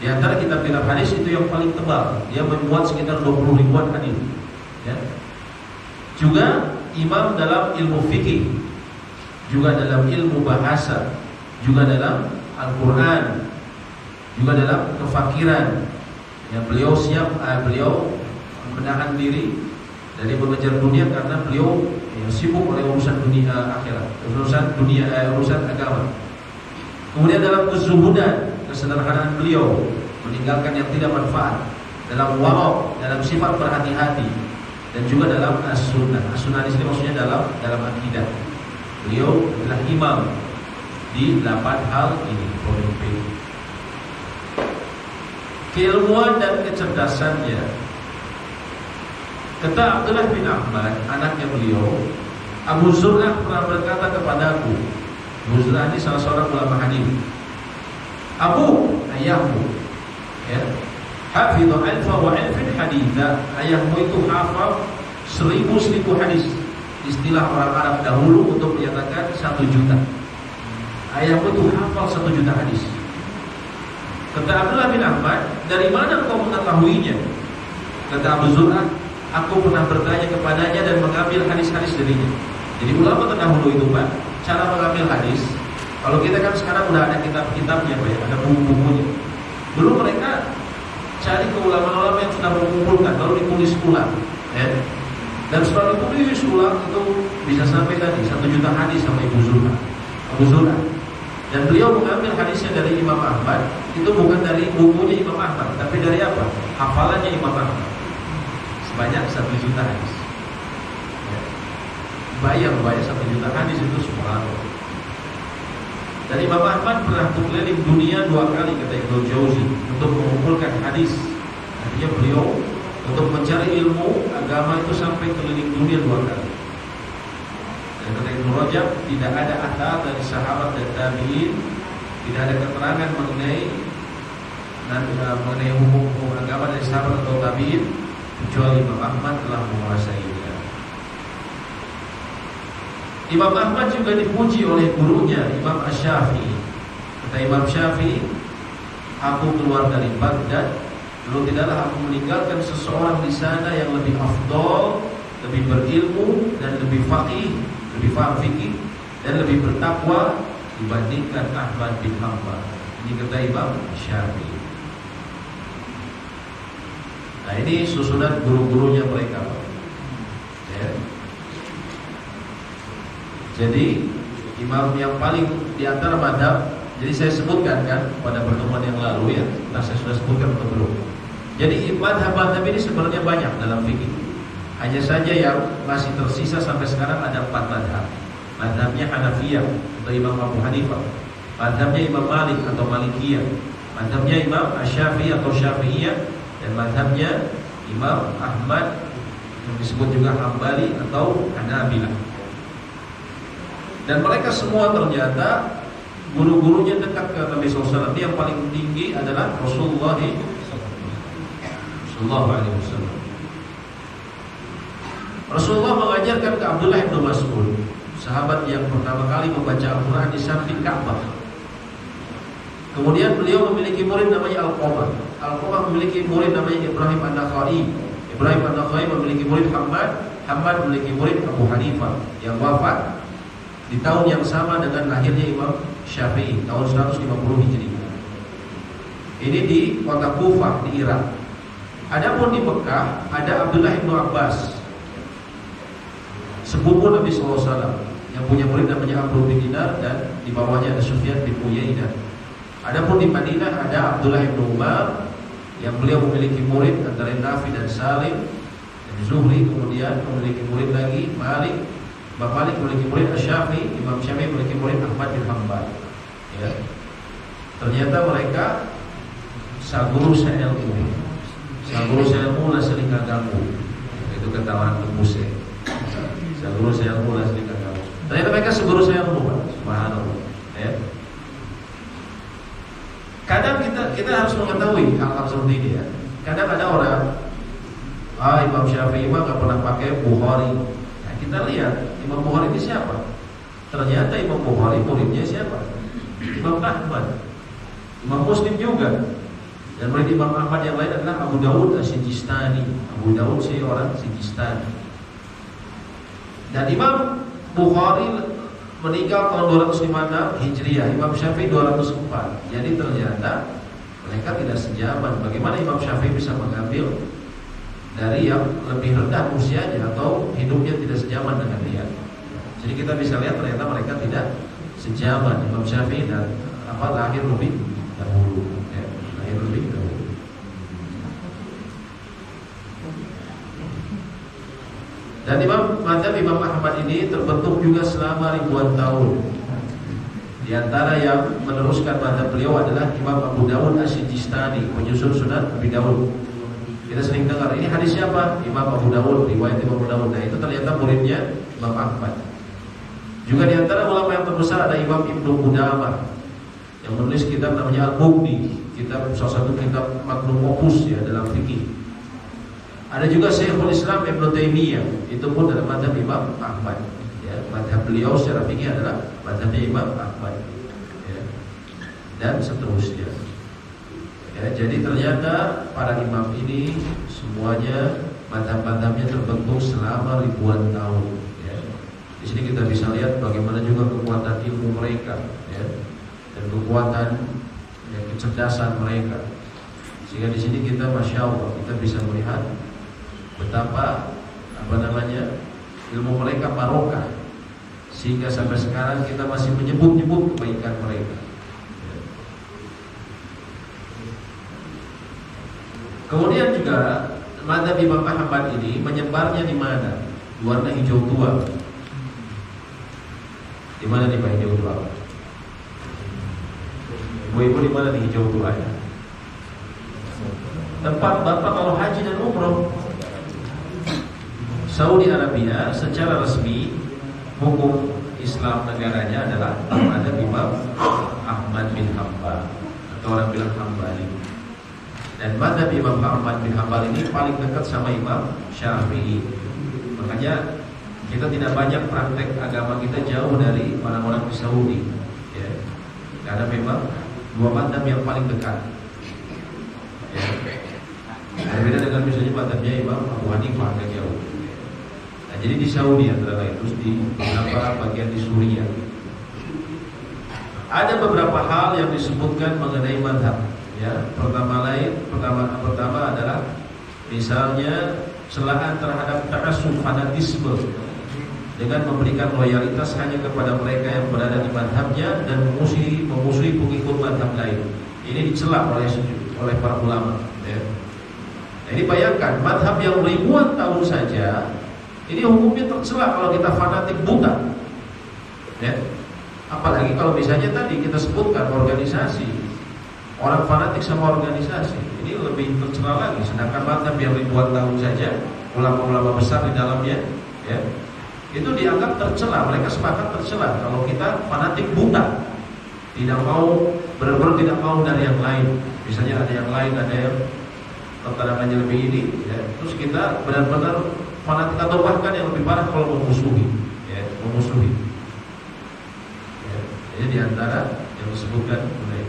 Di antara kitab-kitab hadis itu yang paling tebal. Dia memuat sekitar 20 ribuan hadis. Ya. Juga imam dalam ilmu fikih, juga dalam ilmu bahasa, juga dalam Al-Quran, juga dalam kefakiran. Yang beliau siap, beliau menahan diri dari mengejar dunia karena beliau sibuk oleh urusan dunia akhirat, urusan agama. Kemudian dalam kezuhudan, kesederhanaan beliau, meninggalkan yang tidak manfaat, dalam warok, dalam sifat berhati-hati, dan juga dalam as-sunnah. As-sunnah di sini maksudnya dalam akidah. Beliau adalah imam di 8 hal ini, pemimpin. Keilmuan dan kecerdasannya. Kata Abdullah bin Ahmad, anaknya beliau, Abu Zur'ah pernah berkata kepadaku. Abu Zur'ah ini salah seorang ulama hadis. Abu, ayahmu, ya, hafidhu alfa wa alfin haditha. Ayahmu itu hafal 1000 hadis. Istilah orang Arab dahulu untuk menyatakan 1 juta. Ayahmu itu hafal 1 juta hadis. Kata Abdullah bin Ahmad, dari mana kau mengetahuinya? Kata Abu Zur'ah, aku pernah bertanya kepadanya dan mengambil hadis-hadis darinya. Jadi ulama terdahulu itu, Pak, cara mengambil hadis. Kalau kita kan sekarang udah ada kitab-kitabnya, Pak, ya, ada buku-bukunya. Dulu mereka cari ke ulama-ulama yang sudah mengumpulkan, lalu ditulis ulang, ya. Dan setelah ditulis ulang itu bisa sampai tadi 1 juta hadis sama Abu Zur'ah. Dan beliau mengambil hadisnya dari Imam Ahmad. Itu bukan dari bukunya Imam Ahmad, tapi dari apa? Hafalannya Imam Ahmad. Sebanyak 1 juta hadis. Ya. Bayang 1 juta hadis itu subhanallah. Dan Imam Ahmad pernah berkeliling dunia 2 kali, kata Ibnu Jauzi, untuk mengumpulkan hadis. Artinya beliau untuk mencari ilmu agama itu sampai keliling dunia 2 kali. Dan kata Ibnu Rajab, tidak ada athar dari sahabat dan tabi'in, tidak ada keterangan mengenai hukum agama dari sahabat atau tabi'in kecuali Imam Ahmad telah menguasainya. Imam Ahmad juga dipuji oleh gurunya Imam Asy-Syafi'i. Kata Imam Syafi'i, aku keluar dari Baghdad, lalu tidaklah aku meninggalkan seseorang di sana yang lebih afdol, lebih berilmu dan lebih faqih, lebih faham fikih dan lebih bertakwa dibandingkan Ahmad bin Hanbal. Ini kata Imam Syafi'i. Nah, ini susunan guru-gurunya mereka, ya. Jadi imam yang paling di antara madhab. Jadi saya sebutkan kan pada pertemuan yang lalu, ya. Nah, saya sudah sebutkan untuk belum. Jadi madhab-madhab ini sebenarnya banyak dalam fikih. Hanya saja yang masih tersisa sampai sekarang ada 4 madhab. Madhabnya Hanafiyah atau Imam Abu Hanifah. madhabnya Imam Malik atau Malikiyah, madhabnya Imam Asy-Syafi'i atau Syafi'iyah, dan madhabnya Imam Ahmad yang disebut juga Hambali atau Hanabilah. Dan mereka semua ternyata guru-gurunya dekat ke Nabi SAW. Yang paling tinggi adalah Rasulullah SAW. Rasulullah mengajarkan ke Abdullah bin Mas'ud, sahabat yang pertama kali membaca Al-Quran di samping Ka'bah. Kemudian beliau memiliki murid namanya Al-Qamah. Al-Qamah memiliki murid namanya Ibrahim An-Nakhai. Ibrahim An-Nakhai memiliki murid Hamad. Hamad memiliki murid Abu Hanifah yang wafat di tahun yang sama dengan lahirnya Imam Syafi'i, tahun 150 Hijriah. Ini di kota Kufah di Irak. Adapun di Mekah ada Abdullah bin Abbas, sepupu Nabi SAW, yang punya murid namanya Amr bin Dinar, dan di bawahnya ada Sufyan bin Uyainah. Adapun di Madinah ada Abdullah bin Umar, yang beliau memiliki murid antara Nafi dan Salim dan Zuhri. Kemudian memiliki murid lagi Malik. Imam Malik memiliki murid Asy-Syafi'i, Imam Syafi'i memiliki murid Ahmad bin Hanbal. Ya. Ternyata mereka saguru sailmu. Saguru sailmu lah seling kagamu. Itu kata orang Tembus ya. Saguru sailmu lah seling kagamu. Ternyata mereka saguru sailmu, subhanallah. Ya. Kadang kita harus mengetahui hal-hal seperti ini ya. Kadang ada orang, Imam Syafi'i mah gak pernah pakai Bukhari. Nah, kita lihat Imam Bukhari ini siapa? Ternyata Imam Bukhari muridnya siapa? Imam Ahmad, Imam Muslim juga. Dan murid Imam Ahmad yang lain adalah Abu Dawud As-Sijistani. Abu Dawud orang Sijistani. Dan Imam Bukhari meninggal tahun 256 Hijriah, Imam Syafi'i 204. Jadi ternyata mereka tidak sejaman. Bagaimana Imam Syafi'i bisa mengambil dari yang lebih rendah usianya atau hidupnya tidak sejaman dengan dia? Jadi kita bisa lihat ternyata mereka tidak sejaman. Imam Syafi'i dan lahir lebih dahulu, ya, lahir lebih dahulu. Dan mazhab Imam Ahmad ini terbentuk juga selama ribuan tahun. Di antara yang meneruskan mazhab beliau adalah Imam Abu Dawud As-Sijistani, penyusun Sunan Abi Dawud. Kita sering dengar, ini hadis siapa? Imam Abu Dawud, riwayat Imam Abu Dawud. Nah, itu ternyata muridnya Imam Ahmad. Juga di antara ulama yang terbesar ada Imam Ibnu Qudamah, yang menulis kitab namanya Al-Mughni, kitab salah satu kitab magnum opus ya dalam fikih. Ada juga Syekhul Islam Ibnu Taimiyah, itu pun dalam mazhab Imam Ahmad. Ya, mazhab beliau secara fikih adalah mazhabnya Imam Ahmad. Ya, dan seterusnya. Ya, jadi ternyata para imam ini semuanya mazhab-mazhabnya terbentuk selama ribuan tahun. Ya. Di sini kita bisa lihat bagaimana juga kekuatan ilmu mereka, ya, dan kekuatan kecerdasan mereka. Sehingga di sini kita, masya Allah, kita bisa melihat betapa ilmu mereka barokah, sehingga sampai sekarang kita masih menyebut-nyebut kebaikan mereka. Kemudian juga mazhab Imam Ahmad ini menyebarnya di mana? Warna hijau tua. Di mana nih Pak hijau tua? Ibu-ibu di mana nih hijau tua ya? Tempat Bapak kalau haji dan umroh. Saudi Arabia secara resmi hukum Islam negaranya adalah mazhab Imam Ahmad bin Hanbal, atau orang bilang Hambali. Dan mazhab Imam Ahmad bin Hanbal ini paling dekat sama Imam Syafi'i. Makanya kita tidak banyak praktek agama kita jauh dari orang-orang di Saudi, ya. Karena memang dua mazhab yang paling dekat. Ya. Berbeda dengan misalnya mazhabnya Imam Abu Hanifah agak jauh. Nah, jadi di Saudi antara lain, terus di beberapa bagian di Suriah. Ada beberapa hal yang disebutkan mengenai mazhab. Ya, pertama adalah misalnya celaan terhadap ta'assub, fanatisme, dengan memberikan loyalitas hanya kepada mereka yang berada di mazhabnya dan memusuhi pengikut mazhab lain. Ini dicela oleh para ulama. Ya. Jadi bayangkan mazhab yang ribuan tahun saja, ini hukumnya tercela kalau kita fanatik buta. Ya. Apalagi kalau misalnya tadi kita sebutkan organisasi, orang fanatik sama organisasi, ini lebih tercela lagi. Sedangkan mazhab yang ribuan tahun saja, ulama-ulama besar di dalamnya, ya, itu dianggap tercela. Mereka sepakat tercela kalau kita fanatik buta, tidak mau, benar-benar tidak mau dari yang lain. Misalnya ada yang lain, ada yang tertanamnya lebih ini, ya, terus kita benar-benar fanatik, atau bahkan yang lebih parah kalau memusuhi, ya, memusuhi. Jadi diantara yang disebutkan oleh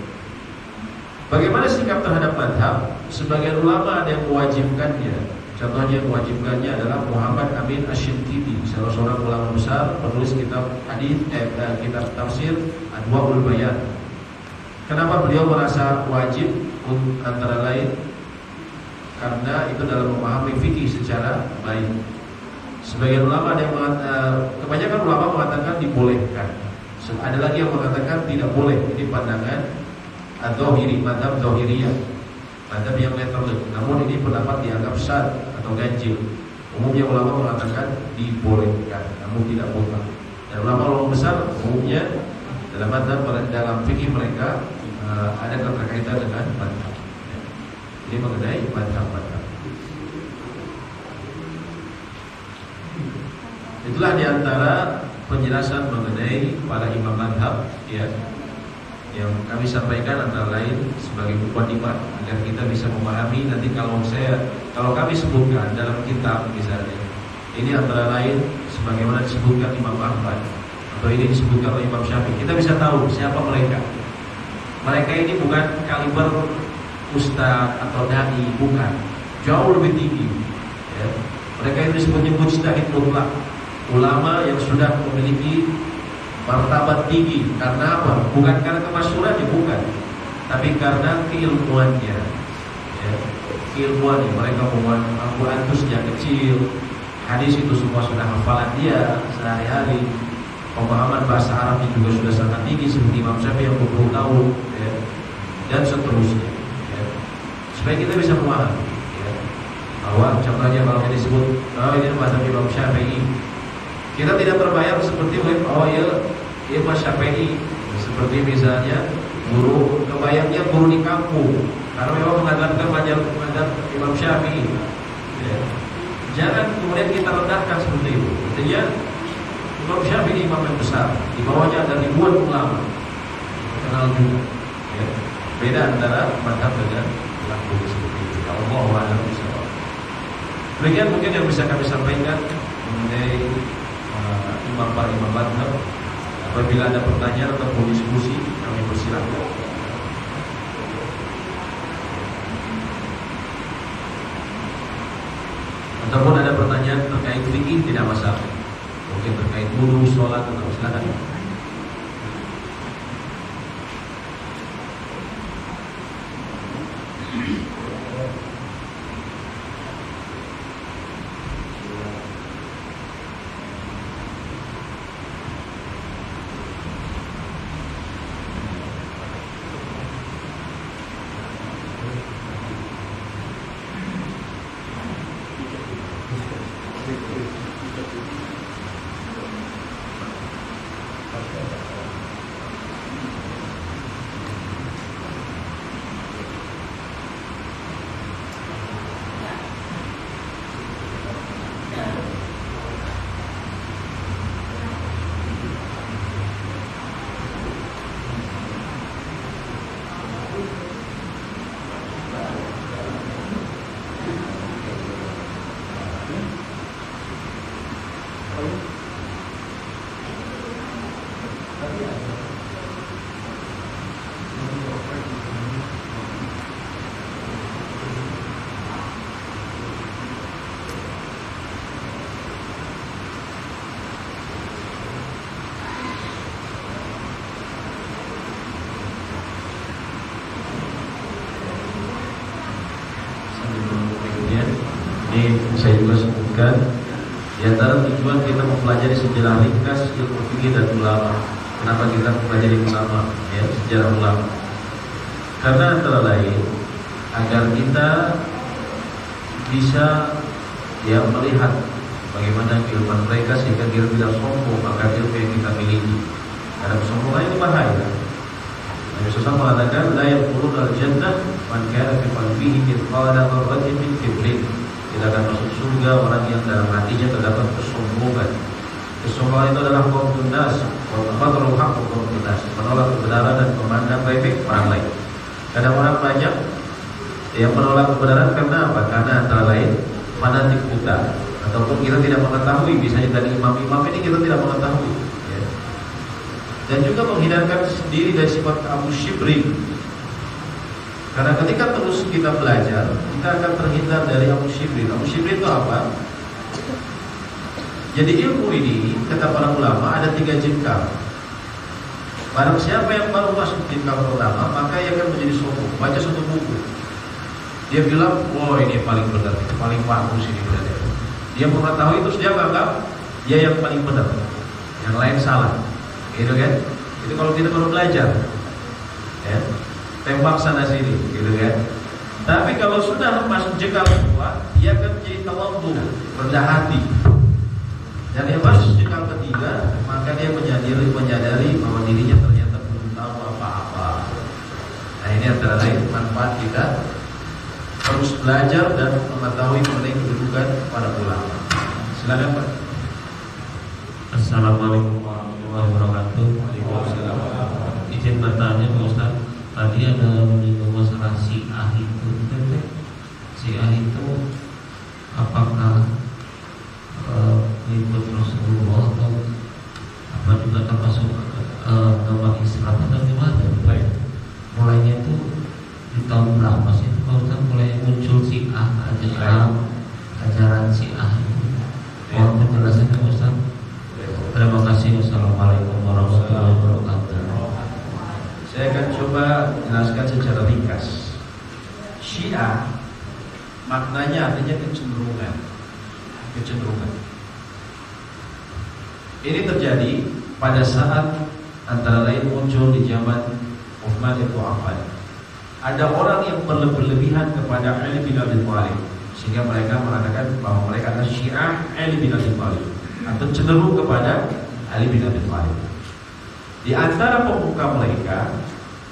bagaimana sikap terhadap madhab. Sebagian ulama ada yang mewajibkannya. Contohnya yang mewajibkannya adalah Muhammad Amin Ash-Shintiti, salah seorang ulama besar, penulis kitab hadis, kitab tafsir Adwaul Bayan. Kenapa beliau merasa wajib? Antara lain karena itu dalam memahami fikih secara baik. Sebagian ulama ada yang kebanyakan ulama mengatakan dibolehkan. Ada lagi yang mengatakan tidak boleh. Ini pandangan Adz-Dzahiri, mazhab Dzahiriyah, mazhab yang letterlek. Namun ini pendapat dianggap syadz atau ganjil. Umumnya ulama mengatakan dibolehkan, namun tidak mutlak. Dan ulama-ulama besar umumnya dalam mazhab, dalam fikih mereka ada keterkaitan dengan mazhab. Ini mengenai mazhab-mazhab. Itulah diantara penjelasan mengenai para imam mazhab, ya, yang kami sampaikan antara lain sebagai mukadimah agar kita bisa memahami. Nanti kalau kami sebutkan dalam kitab misalnya, ini antara lain sebagaimana disebutkan Imam Ahmad atau ini disebutkan oleh Imam Syafi'i, kita bisa tahu siapa mereka. Mereka ini bukan kaliber ustaz atau dai, bukan, jauh lebih tinggi, ya. Mereka itu disebutnya mujtahid mutlak, ulama yang sudah memiliki martabat tinggi. Karena apa? Bukan karena kemasyhurannya, bukan, tapi karena keilmuannya, ya. Keilmuannya, mereka membuat Al-Quran itu sejak kecil, hadis itu semua sudah hafalan dia sehari-hari, pemahaman bahasa Arabnya juga sudah sangat tinggi seperti Imam Syafi'i yang 20 tahun, ya, dan seterusnya, ya. Supaya kita bisa memahami, ya, bahwa contohnya kalau kita disebut ini mazhab Imam Syafi'i, kita tidak terbayang seperti Imam Syafi'i, seperti misalnya guru, kebayangnya guru di kampung, karena memang mengajarkan mazhab Imam Syafi'i, ya. Jangan kemudian kita rendahkan seperti itu. Artinya Imam Syafi'i imam yang besar, di bawahnya ada ribuan ulama kenal juga, ya. Beda antara mazhab dengan laku seperti itu. Allahu a'lam bishawab. Demikian mungkin yang bisa kami sampaikan mengenai para imam mazhab. Apabila ada pertanyaan ataupun diskusi, kami persilahkan. Ataupun ada pertanyaan terkait fikih, tidak masalah. Mungkin terkait wudu, sholat, atau silakan. Ini saya juga sebutkan di antara tujuan kita mempelajari sejarah ringkas ilmu fikih dan ulama. Kenapa kita mempelajari ulama, ya, sejarah ulama? Karena antara lain agar kita bisa, ya, melihat bagaimana keilmuan mereka sehingga kita tidak sombong akan ilmu yang kita miliki. Karena kesombongan itu bahaya. Nabi SAW mengatakan, la yadkhulul al-jannah man kana fi qalbihi mithqala dzarratin min kibrin. Tidak akan masuk surga orang yang dalam hatinya terdapat kesombongan. Kesombongan itu adalah qawlun nas, wa tafaddurul haqq wa qawlun nas, menolak kebenaran dan memandang remeh orang lain. Kadang orang banyak yang menolak kebenaran karena apa? Karena antara lain fanatik buta, ataupun kita tidak mengetahui. Misalnya dari imam-imam ini kita tidak mengetahui, ya. Dan juga menghindarkan diri dari sifat Abu Shibrin. Karena ketika terus kita belajar, kita akan terhindar dari Abu Shibrin. Abu Shibrin itu apa? Jadi ilmu ini, kata para ulama, ada 3 jengkal. Barang siapa yang baru masuk jengkal pertama, maka ia akan menjadi sombong. Baca satu buku, dia bilang, oh ini paling benar, paling bagus ini benar. Dia mengetahui, terus dia anggap dia yang paling benar, yang lain salah, gitu kan? Itu kalau kita baru belajar, ya, tembak sana sini, gitu kan? Tapi kalau sudah masuk jengkal kedua, dia akan menjadi tawadhu, rendah hati. Dan yang masuk jengkal ketiga, maka dia menyadari bahwa dirinya ternyata belum tahu apa-apa. Nah, ini antara lain manfaat kita harus belajar dan mengetahui mengenai kedudukan para ulama. Silakan Pak. Assalamualaikum warahmatullahi wabarakatuh. Waalaikumsalam. Izin bertanya Pak Ustaz, tadi ada menyinggung masalah Syiah itu. Syiah itu apakah ikut Rasulullah atau apa juga termasuk nama Islam atau gimana? Baik. Mulainya itu di tahun berapa sih Pak Ustaz mulai muncul Syiah, ajaran Syiah itu? Mohon penjelasan Pak Ustaz. Terima kasih. Wassalamualaikum warahmatullahi wabarakatuh. Saya akan coba jelaskan secara ringkas. Syiah maknanya artinya kecenderungan. Ini terjadi pada saat antara lain muncul di zaman Utsman bin Affan. Ada orang yang berlebihan kepada Ali bin Abi Thalib, sehingga mereka mengatakan bahwa mereka adalah Syiah Ali bin Abi Thalib, atau cenderung kepada Ali bin Abi Thalib. Di antara pemuka mereka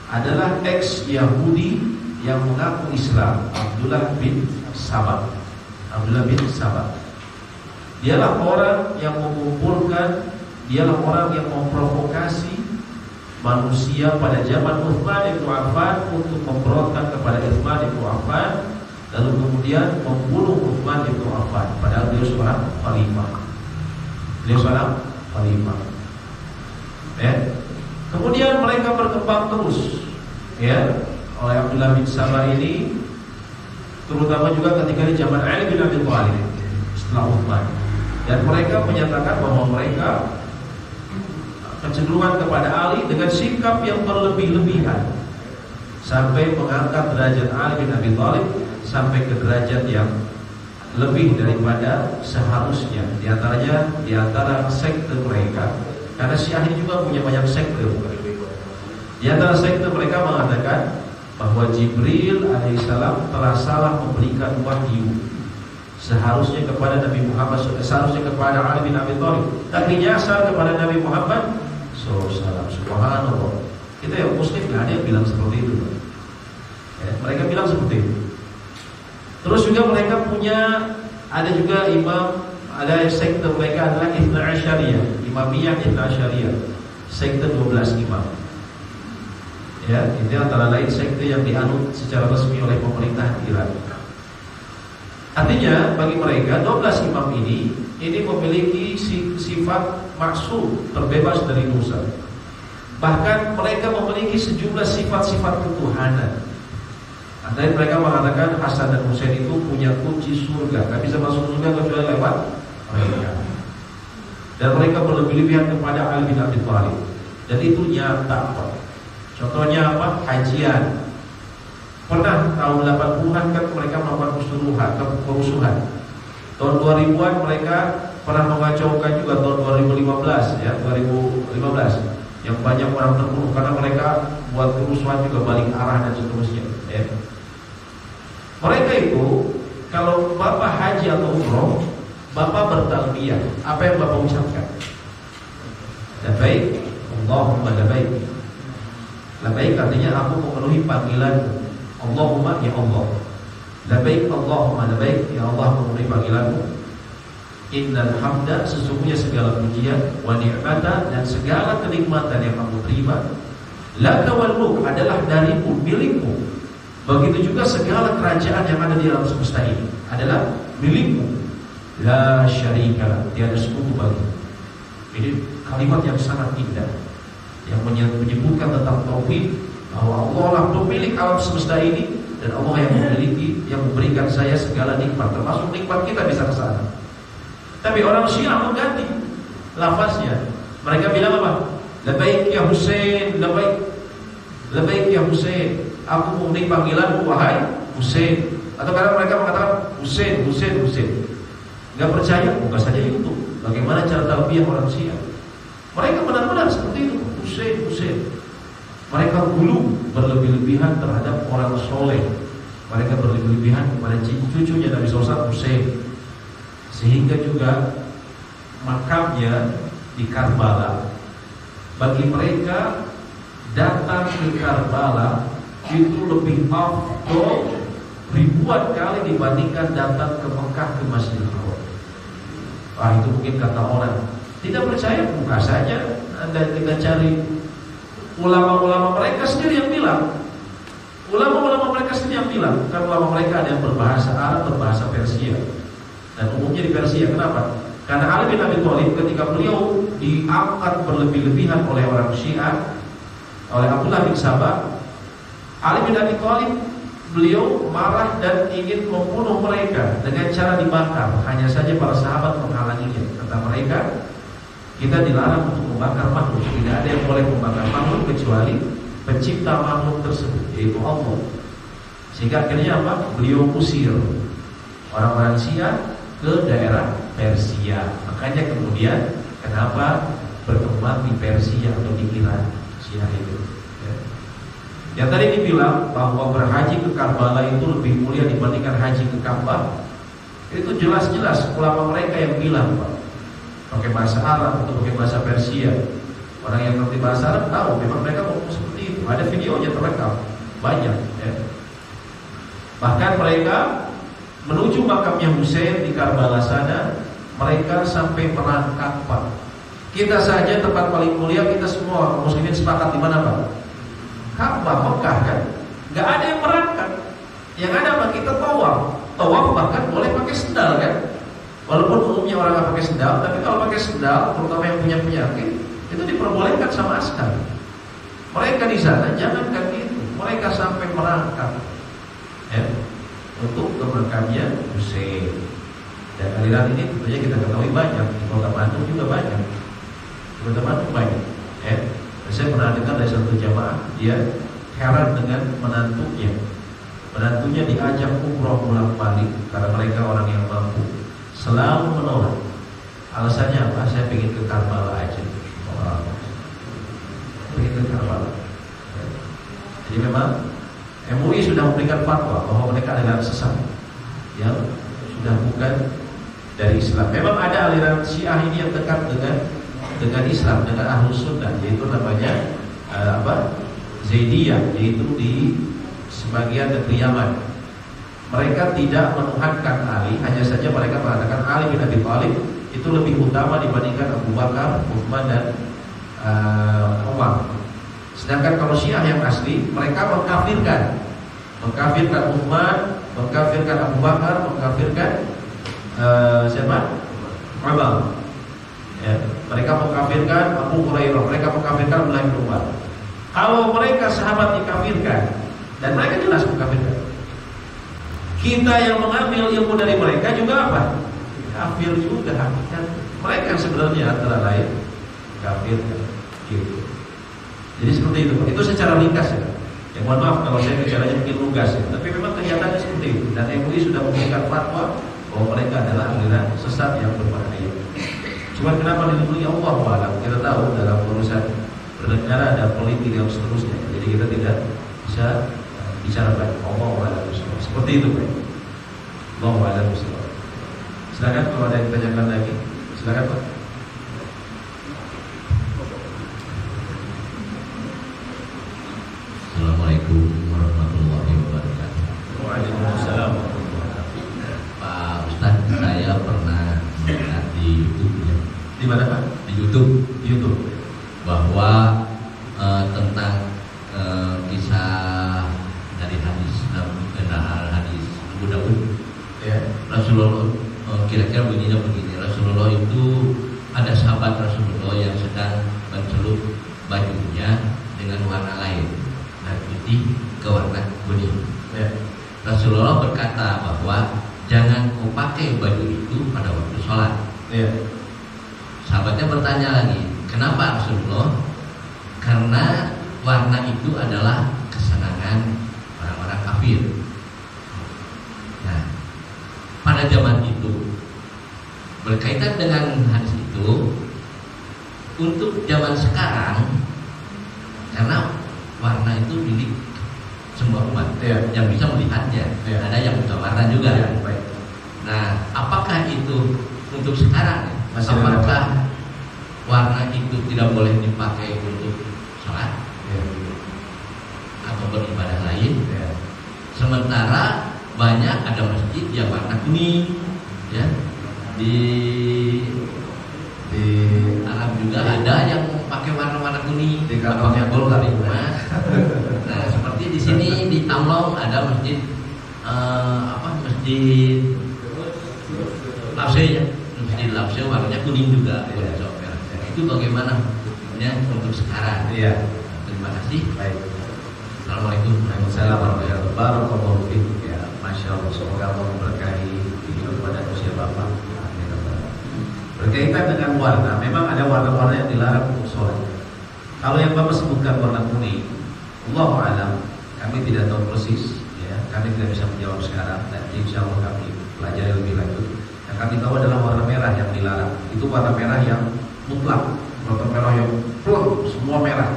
adalah ex Yahudi yang mengaku Islam, Abdullah bin Sabah. Dialah orang yang mengumpulkan, dialah orang yang memprovokasi manusia pada zaman Utsman bin Affan untuk memberontak kepada Utsman bin Affan, lalu kemudian membunuh Utsman bin Affan, padahal beliau seorang khalifah. Ya. Kemudian mereka berkembang terus, ya, oleh Abdullah bin Sabah ini, terutama juga ketika di zaman Ali bin Abi Thalib setelah Utsman. Dan mereka menyatakan bahwa mereka kecenderungan kepada Ali dengan sikap yang berlebih-lebihan, sampai mengangkat derajat Ali bin Abi Thalib sampai ke derajat yang lebih daripada seharusnya. Di antara sekte mereka, karena Syiah ini juga punya banyak sekte. Di antara sekte mereka mengatakan bahwa Jibril alaihissalam telah salah memberikan wahyu, seharusnya kepada Nabi Muhammad, seharusnya kepada Ali bin Abi Thalib, tapi nyasar kepada Nabi Muhammad SAW. Subhanallah. Kita yang Muslim nggak ada yang bilang seperti itu. Ya, mereka bilang seperti itu. Terus juga mereka punya, ada juga imam, ada sekte mereka adalah Ithna Asyariyah, Imamiyah Ithna Asyariyah, sekte 12 imam. Ya, ini antara lain sekte yang dianut secara resmi oleh pemerintah Iran. Artinya bagi mereka 12 imam ini memiliki sifat maksum, terbebas dari dosa. Bahkan mereka memiliki sejumlah sifat-sifat ketuhanan. Antara mereka mengatakan Hasan dan Husain itu punya kunci surga, gak bisa masuk surga kecuali lewat mereka. Dan mereka berlebih-lebihan kepada Ali bin Abi Thalib. Dan itu nyata. Contohnya apa? Hajian. Pernah tahun 80-an kan mereka melakukan kerusuhan. Tahun 2000-an mereka pernah mengacaukan juga tahun 2015, ya, 2015 yang banyak orang terbunuh karena mereka buat kerusuhan juga balik arah dan seterusnya, ya. Mereka itu kalau Bapak haji atau umroh, Bapak bertalbiyah, apa yang Bapak ucapkan? Dan baik, Allahumma labaik. Labaik artinya aku memenuhi panggilanmu. Allahumma ya Allah. Labaik Allahumma labaik, ya Allah aku memenuhi panggilanmu. Innal hamda, sesungguhnya segala pujian, wa ni'mata, dan segala kenikmatan yang kamu terima, laka wal mulk, adalah darimu, milikmu. Begitu juga segala kerajaan yang ada di alam semesta ini adalah milikmu. La syarika, tiada sekutu bagi. Ini kalimat yang sangat indah yang menyebutkan tentang tauhid, bahwa Allah lah pemilik alam semesta ini, dan Allah yang memiliki, yang memberikan saya segala nikmat, termasuk nikmat kita bisa ke sana. Tapi orang Syiah mengganti lafaznya. Mereka bilang apa? Labaik ya Husain, labaik ya Husain, aku memenuhi panggilanmu wahai Husain. Atau kadang mereka mengatakan Husain. Gak percaya, buka saja YouTube. Bagaimana cara talbiyah orang Syiah? Mereka benar-benar seperti itu, Husain. Mereka dulu berlebih-lebihan terhadap orang soleh. Mereka berlebih-lebihan kepada cucunya Nabi SAW, Husain. Sehingga juga makamnya di Karbala, bagi mereka datang ke Karbala itu lebih afdol ribuan kali dibandingkan datang ke Mekah, ke Masjidil Haram. Itu mungkin kata orang. Tidak percaya, buka saja Anda, kita cari ulama-ulama mereka sendiri yang bilang. Ulama-ulama mereka sendiri yang bilang. Kan ulama mereka ada yang berbahasa Arab, berbahasa Persia, dan umumnya di Persia. Kenapa? Karena Ali bin Abi Thalib ketika beliau diangkat berlebih-lebihan oleh orang Syiah, oleh Abdullah bin Sabah, Ali bin Abi Thalib beliau marah dan ingin membunuh mereka dengan cara dibakar. Hanya saja para sahabat menghalanginya. Kata mereka, kita dilarang untuk membakar makhluk. Tidak ada yang boleh membakar makhluk kecuali pencipta makhluk tersebut, yaitu Allah. Sehingga akhirnya apa? Beliau usir orang-orang Syiah ke daerah Persia. Makanya kemudian kenapa berkembang di Persia atau di Iran Syiah itu. Yang tadi dibilang bahwa berhaji ke Karbala itu lebih mulia dibandingkan haji ke Ka'bah, itu jelas-jelas ulama mereka yang bilang, Pak, pakai bahasa Arab atau pakai bahasa Persia. Orang yang ngerti bahasa Arab tahu memang mereka ngomong seperti itu. Ada videonya terekam banyak. Bahkan mereka menuju makamnya Husain di Karbala sana, mereka sampai merangkak, Pak. Kita saja tempat paling mulia, kita semua muslimin sepakat di mana, Pak? Ka'bah, Mekah kan? Gak ada yang merangkak. Yang ada apa? Kita tawaf bahkan boleh pakai sendal kan? Walaupun umumnya orang gak pakai sendal, tapi kalau pakai sendal, terutama yang punya penyakit, itu diperbolehkan sama askar. Mereka di sana jangankan itu, mereka sampai merangkak untuk ke makamnya Husain. Dan aliran ini tentunya kita ketahui banyak, di Kota Bandung juga banyak. Di Kota Bandung banyak. Saya pernah dengar dari satu jamaah, dia heran dengan menantunya. Menantunya diajak umroh bolak-balik karena mereka orang yang mampu, selalu menolak. Alasannya apa? Saya ingin ke Karbala aja. Ingin ke Karbala. Jadi memang MUI sudah memberikan fatwa bahwa mereka adalah sesat yang sudah bukan dari Islam. Memang ada aliran Syiah ini yang dekat dengan Islam, dengan Ahlus Sunnah, yaitu namanya Zaidiyah, yaitu di sebagian negeri Yaman. Mereka tidak menuhankan Ali, hanya saja mereka mengatakan Ali bin Abi Thalib itu lebih utama dibandingkan Abu Bakar, Utsman dan Umar. Sedangkan kalau Syiah yang asli, mereka mengkafirkan Utsman, mengkafirkan Abu Bakar, mengkafirkan siapa? Umar. Mereka mengkafirkan Abu Hurairah, mereka mengkafirkan Abdullah bin Umar. Kalau mereka sahabat dikafirkan, dan mereka jelas mengkafirkan, kita yang mengambil ilmu dari mereka juga apa? Kafir juga. Dan mereka sebenarnya antara lain kafir gitu. Jadi seperti itu. Itu secara ringkas ya. Yang mohon maaf kalau saya bicaranya mungkin lugas ya. Tapi memang kenyataannya seperti itu. Dan MUI sudah memberikan fatwa bahwa mereka adalah aliran sesat yang berbahaya. Cuma kenapa dilindungi Allah Ta'ala? Kita tahu dalam urusan bernegara ada politik yang seterusnya. Jadi kita tidak bisa bicara banyak. Allah Ta'ala seperti itu, Pak. Allah Ta'ala. Silakan kalau ada yang ditanyakan lagi. Silakan, Pak. Di mana Pak? Di YouTube. YouTube. Bahwa tentang kisah dari hadis hadis Abu Daud, Ya. Rasulullah kira-kira begini, Rasulullah itu ada sahabat Rasulullah yang sedang mencelup bajunya dengan warna lain dari putih ke warna kuning. Ya. Rasulullah berkata bahwa jangan kau pakai baju itu pada waktu sholat. Ya. Sahabatnya bertanya lagi, kenapa Rasulullah? Karena warna itu adalah kesenangan orang-orang kafir. Nah, pada zaman itu berkaitan dengan hadis itu, untuk zaman sekarang, karena warna itu milik semua umat, Ya. yang bisa melihatnya, Ya. ada yang buta warna juga. Ya. Baik. Nah, apakah itu untuk sekarang? Masih Apakah warna itu tidak boleh dipakai untuk sholat Ya. atau beribadah lain? Ya. Sementara banyak ada masjid yang warna kuning, ya. Di Arab juga ada yang pakai warna-warna kuning, Di kantornya Golkar di rumah. Nah, seperti di sini di Tamlong ada masjid masjid Lapse ya, masjid Lapse warnanya kuning juga, Iya. Itu bagaimana hukumnya untuk sekarang? Iya. Terima kasih. Baik. Assalamualaikum Waalaikumsalam warahmatullahi wabarakatuh. Barakallahu fikum ya. Masya Allah, semoga Allah memberkahi hidup pada usia Bapak. Amin. Berkaitan dengan warna, memang ada warna-warna yang dilarang untuk sholat. Kalau yang Bapak sebutkan warna kuning, Allahu a'lam, kami tidak tahu persis, ya. Kami tidak bisa menjawab sekarang. Nanti insya Allah kami pelajari lebih lanjut. Yang kami tahu adalah warna merah yang dilarang. Itu warna merah yang mutlak, warna merah yang plong, semua merah.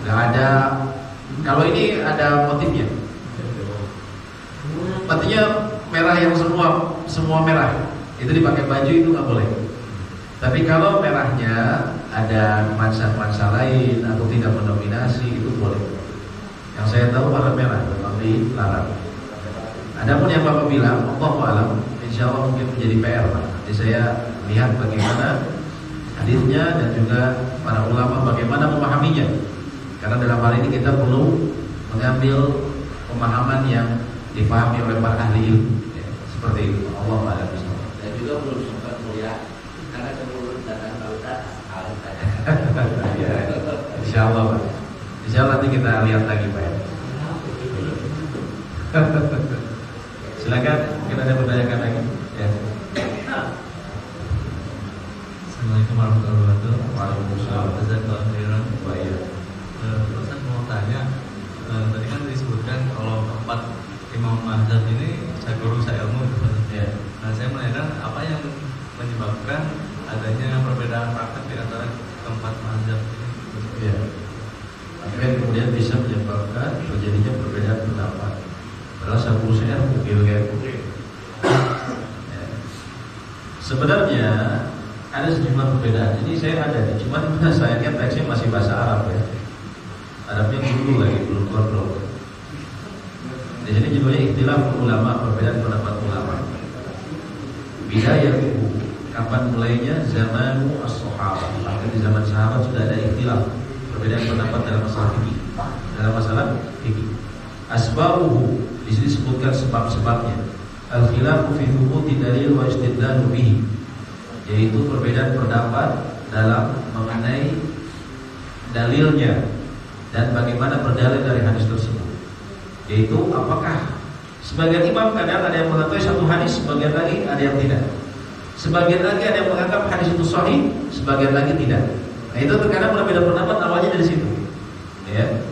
Gak ada. Kalau ini ada motifnya. Artinya merah yang semua merah. Itu dipakai baju itu nggak boleh. Tapi kalau merahnya ada nuansa-nuansa lain atau tidak mendominasi itu boleh. Yang saya tahu warna merah memang dilarang. Adapun yang Bapak bilang, Allahu a'lam, insya Allah mungkin menjadi PR Pak. Nanti saya lihat bagaimana hadisnya dan juga para ulama bagaimana memahaminya. Karena dalam hal ini kita perlu mengambil pemahaman yang dipahami oleh para ahli ilmu. Ya, seperti itu. Allahu a'lam. Dan juga belum sempat melihat karena kemudian datang Pak Ustaz alim tanya. Ya, insya Allah Pak. Insya Allah nanti kita lihat lagi Pak. Silakan, mungkin ada pertanyaan lagi. Ya. Assalamualaikum warahmatullahi wabarakatuh. Waalaikumsalam. Jazakallahu khairan. Baik. Ustaz mau tanya, tadi kan disebutkan kalau keempat imam mazhab ini saya guru saya ilmu gitu, Pak. Ya. Nah, saya menanyakan apa yang menyebabkan adanya perbedaan praktek di antara keempat mazhab ini? Ya. Akhirnya kemudian bisa menyebabkan terjadinya perbedaan pendapat. Padahal satu urusannya gitu kan. Ya. Sebenarnya ada sejumlah perbedaan. Ini saya ada nih, cuman saya lihat teksnya masih bahasa Arab ya. Arabnya dulu lagi, belum keluar. Di sini judulnya ikhtilaf ulama, perbedaan pendapat ulama. Bidayah kapan mulainya? Zaman as-sahabah. Bahkan di zaman sahabat sudah ada ikhtilaf, perbedaan pendapat dalam masalah fikih. Dalam masalah fikih. Asbabuhu, di sini disebutkan sebab-sebabnya. Al-khilafu fi thubuti dalil wa istidlalu bihi, yaitu perbedaan pendapat dalam mengenai dalilnya dan bagaimana berdalil dari hadis tersebut. Yaitu apakah sebagian imam kadang ada yang mengetahui satu hadis, sebagian lagi ada yang tidak. Sebagian lagi ada yang menganggap hadis itu sahih, sebagian lagi tidak. Nah itu terkadang berbeda pendapat awalnya dari situ. Ya.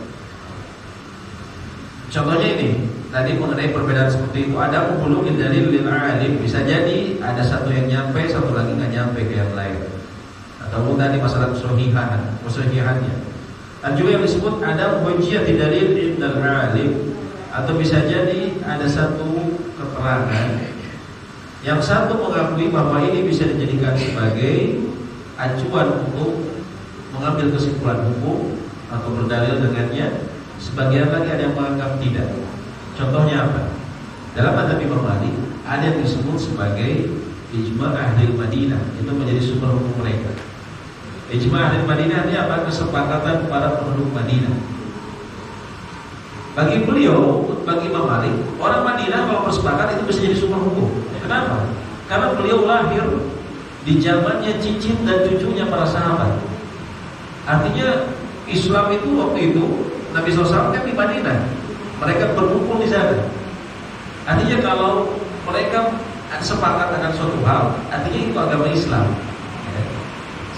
Contohnya ini, tadi mengenai perbedaan seperti itu, ada bulugil dalil lil alim, bisa jadi ada satu yang nyampe, satu lagi nggak nyampe ke yang lain. Atau tadi masalah kesahihannya. Dan juga yang disebut ada hujjah dalil indal alim, atau bisa jadi ada satu keterangan yang satu mengakui bahwa ini bisa dijadikan sebagai acuan untuk mengambil kesimpulan hukum atau berdalil dengannya. Sebagian lagi ada yang menganggap tidak. Contohnya apa? Dalam mazhab Imam Malik ada yang disebut sebagai Ijma' ahli Madinah itu menjadi sumber hukum mereka. Ijma' ahli Madinah ini apa? Kesepakatan para penduduk Madinah. Bagi beliau, bagi Imam Malik, orang Madinah kalau bersepakat itu bisa jadi sumber hukum. Kenapa? Karena beliau lahir di zamannya cicit dan cucunya para sahabat. Artinya Islam itu waktu itu Nabi SAW kan di Madinah, mereka berkumpul di sana. Artinya kalau mereka sepakat akan suatu hal, artinya itu agama Islam.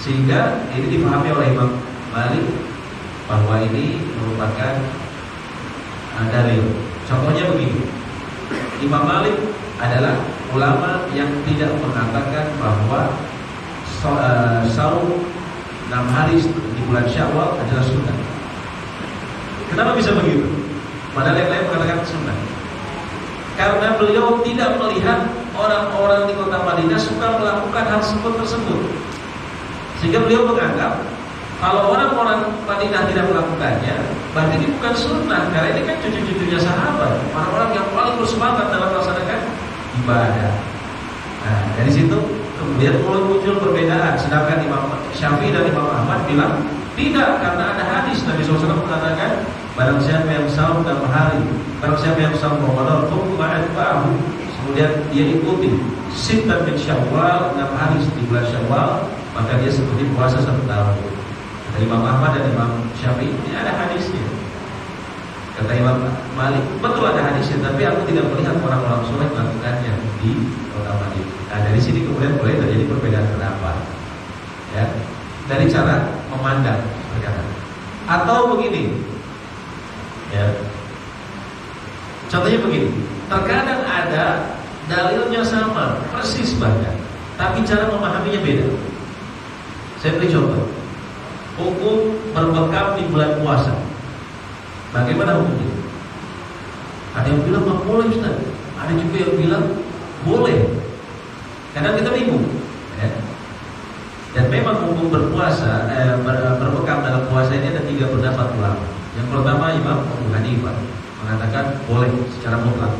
Sehingga ini dipahami oleh Imam Malik bahwa ini merupakan dalil. Contohnya begini, Imam Malik adalah ulama yang tidak mengatakan bahwa saum 6 hari di bulan Syawal adalah sunnah. Kenapa bisa begitu? Padahal yang lain mengatakan sunnah. Karena beliau tidak melihat orang-orang di kota Madinah suka melakukan hal tersebut. Sehingga beliau menganggap kalau orang-orang Madinah tidak melakukannya, berarti ini bukan sunnah. Karena ini kan cucu-cucunya sahabat, orang-orang yang paling bersemangat dalam melaksanakan ibadah. Nah, dari situ kemudian mulai muncul perbedaan. Sedangkan Imam Syafi'i dan Imam Ahmad bilang tidak, karena ada hadis Nabi SAW mengatakan barang siapa yang saum 6 hari, barang siapa yang saum Ramadan, kemudian dia ikuti Sittan min Syawal, 6 hari di bulan Syawal, maka dia seperti puasa 1 tahun. Kata Imam Ahmad dan Imam Syafi'i, ini ada hadisnya. Kata Imam Malik, betul ada hadisnya, tapi aku tidak melihat orang-orang soleh melakukannya di kota Madinah. Nah, dari sini kemudian boleh terjadi perbedaan pendapat, ya, dari cara memandang perkara. Atau begini, ya, contohnya begini, terkadang ada dalilnya sama, persis bahkan, tapi cara memahaminya beda. Saya beri contoh, hukum berbekam di bulan puasa. Bagaimana hukumnya? Ada yang bilang nggak boleh, Ustaz. Ada juga yang bilang boleh. Kadang kita bingung, ya. Dan memang hukum berpuasa, berbekam dalam puasa ini ada 3 pendapat ulama. Yang pertama Imam Abu Hanifah mengatakan boleh secara mutlak.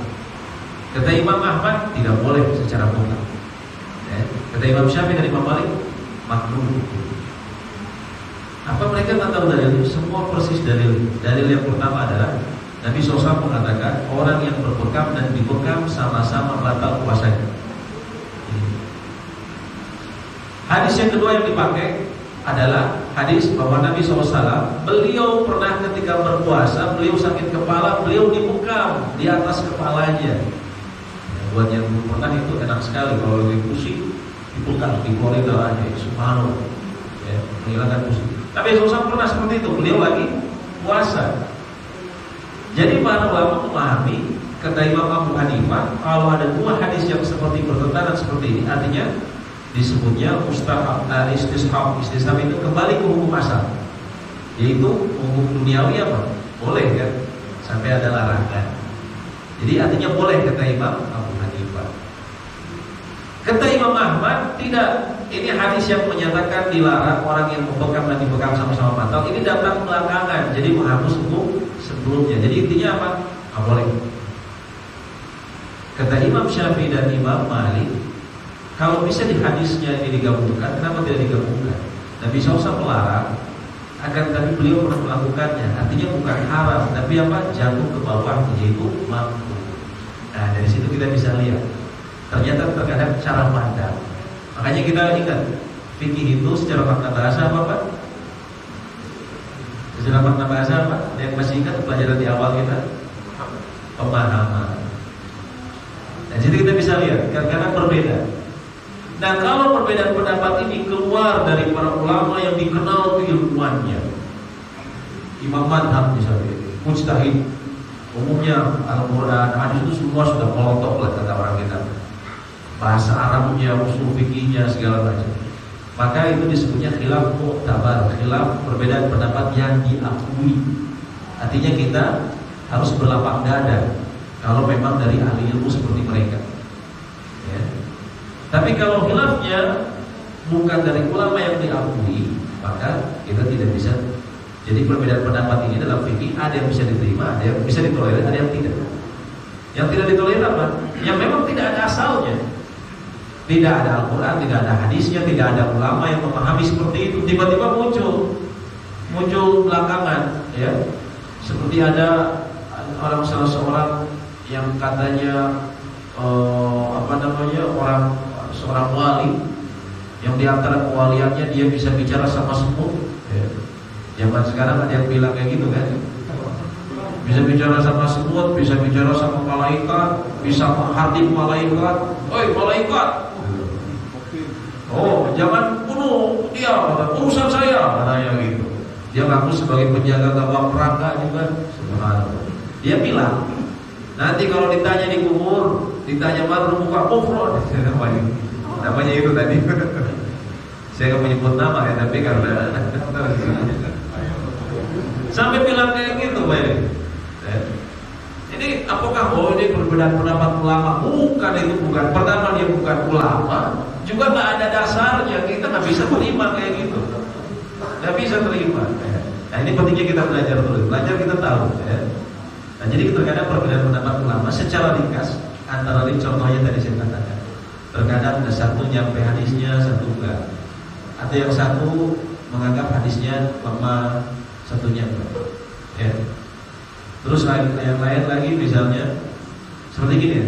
Kata Imam Ahmad tidak boleh secara mutlak. Ya. Kata Imam Syafi'i dan Imam Malik makruh. Apa mereka tak tahu dalil? Semua persis dalil. Dalil yang pertama adalah Nabi SAW mengatakan orang yang berbekam dan dibekam sama-sama batal puasanya. Hadis yang kedua yang dipakai adalah hadis bahwa Nabi SAW beliau pernah ketika berpuasa, beliau sakit kepala, beliau dibekam di atas kepalanya. Ya, buat yang belum pernah itu enak sekali kalau lagi pusing dibekam, dikeluarin darahnya, subhanallah, ya, menghilangkan pusing. Tapi Rasulullah pernah seperti itu, beliau lagi puasa. Jadi para ulama memahami, kata Imam Abu Hanifah, kalau ada 2 hadis yang seperti bertentangan seperti ini, artinya disebutnya istishab itu kembali ke hukum asal, yaitu hukum duniawi apa? Boleh kan? Sampai ada larangan. Jadi artinya boleh, kata Imam Abu Hanifah. Kata Imam Ahmad tidak. Ini hadis yang menyatakan dilarang orang yang membekam dan dibekam sama-sama batal. Ini datang belakangan, jadi menghapus hukum sebelumnya. Jadi intinya apa? Nggak boleh. Kata Imam Syafi'i dan Imam Malik, kalau bisa di hadisnya ini digabungkan, kenapa tidak digabungkan? Nabi SAW melarang, akan tapi beliau pernah melakukannya. Artinya bukan haram, tapi apa? Jatuh ke bawah, yaitu makruh. Nah, dari situ kita bisa lihat, ternyata terkadang cara pandang. Makanya kita ingat, fikih itu secara makna bahasa apa Pak? Secara makna bahasa apa? Yang masih ingat pelajaran di awal kita? Pemahaman. Dan jadi kita bisa lihat, karena berbeda. Nah, kalau perbedaan pendapat ini keluar dari para ulama yang dikenal keilmuannya, imam madhab misalnya, mujtahid, umumnya Al-Quran, hadis itu semua sudah molotok lah kata orang kita. Bahasa Arabnya, usul fikihnya, segala macam. Maka itu disebutnya khilaf mu'tabar, khilaf perbedaan pendapat yang diakui. Artinya kita harus berlapang dada kalau memang dari ahli ilmu seperti mereka, ya. Tapi kalau khilafnya bukan dari ulama yang diakui, maka kita tidak bisa. Jadi perbedaan pendapat ini dalam fikih ada yang bisa diterima, ada yang bisa ditolerir, ada yang tidak. Yang tidak ditolerir apa? Yang memang tidak ada asalnya. Tidak ada Al-Quran, tidak ada hadisnya, tidak ada ulama yang memahami seperti itu. Tiba-tiba muncul belakangan, ya. Seperti ada salah seorang yang katanya seorang wali yang diantara kewaliannya dia bisa bicara sama semut. Ya. Zaman sekarang ada yang bilang kayak gitu kan? Bisa bicara sama semut, bisa bicara sama malaikat, bisa menghardik malaikat. Oi malaikat, oh jangan bunuh dia, urusan saya, katanya gitu. Dia ngaku sebagai penjaga gawang perangga juga. Subhanallah. Dia bilang, nanti kalau ditanya di kubur, ditanya baru buka kufur, namanya itu tadi. Saya nggak menyebut nama ya, tapi karena sampai bilang kayak gitu, Pak. Ini apakah ini perbedaan pendapat ulama? Bukan, itu bukan. Pertama dia bukan ulama, juga nggak ada dasarnya. Kita nggak bisa terima kayak gitu, nggak bisa terima. Nah ini pentingnya kita belajar dulu. Belajar kita tahu. Ya. Nah jadi terkadang perbedaan pendapat ulama secara ringkas antara lain contohnya tadi saya katakan. Terkadang ada satu nyampe hadisnya, satu enggak. Atau yang satu menganggap hadisnya lemah, satunya enggak. Ya. Terus yang lain lagi misalnya seperti gini,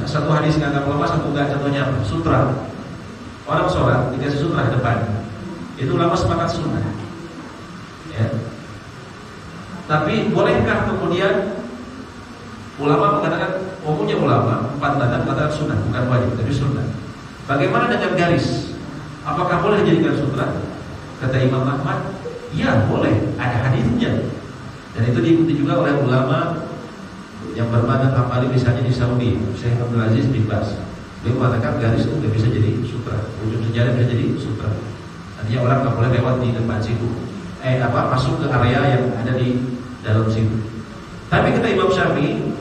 satu hadis menganggap lemah, satu enggak. Contohnya apa? Sutra. Orang sholat dikasih sutra di depan, itu ulama sepakat sunnah. Ya. Tapi bolehkah kemudian ulama mengatakan, umumnya ulama empat madhab mengatakan sunnah, bukan wajib tapi sunnah. Bagaimana dengan garis? Apakah boleh dijadikan sutra? Kata Imam Ahmad, ya boleh, ada hadisnya. Dan itu diikuti juga oleh ulama yang bermadhab Hambali, misalnya di Saudi, Syekh Abdul Aziz bin Baz. Dia mengatakan garis itu nggak bisa jadi sutra, ujung sejarah bisa jadi sutra. Artinya orang nggak boleh lewat di depan situ, masuk ke area yang ada di dalam situ. Tapi kata Imam Syafi'i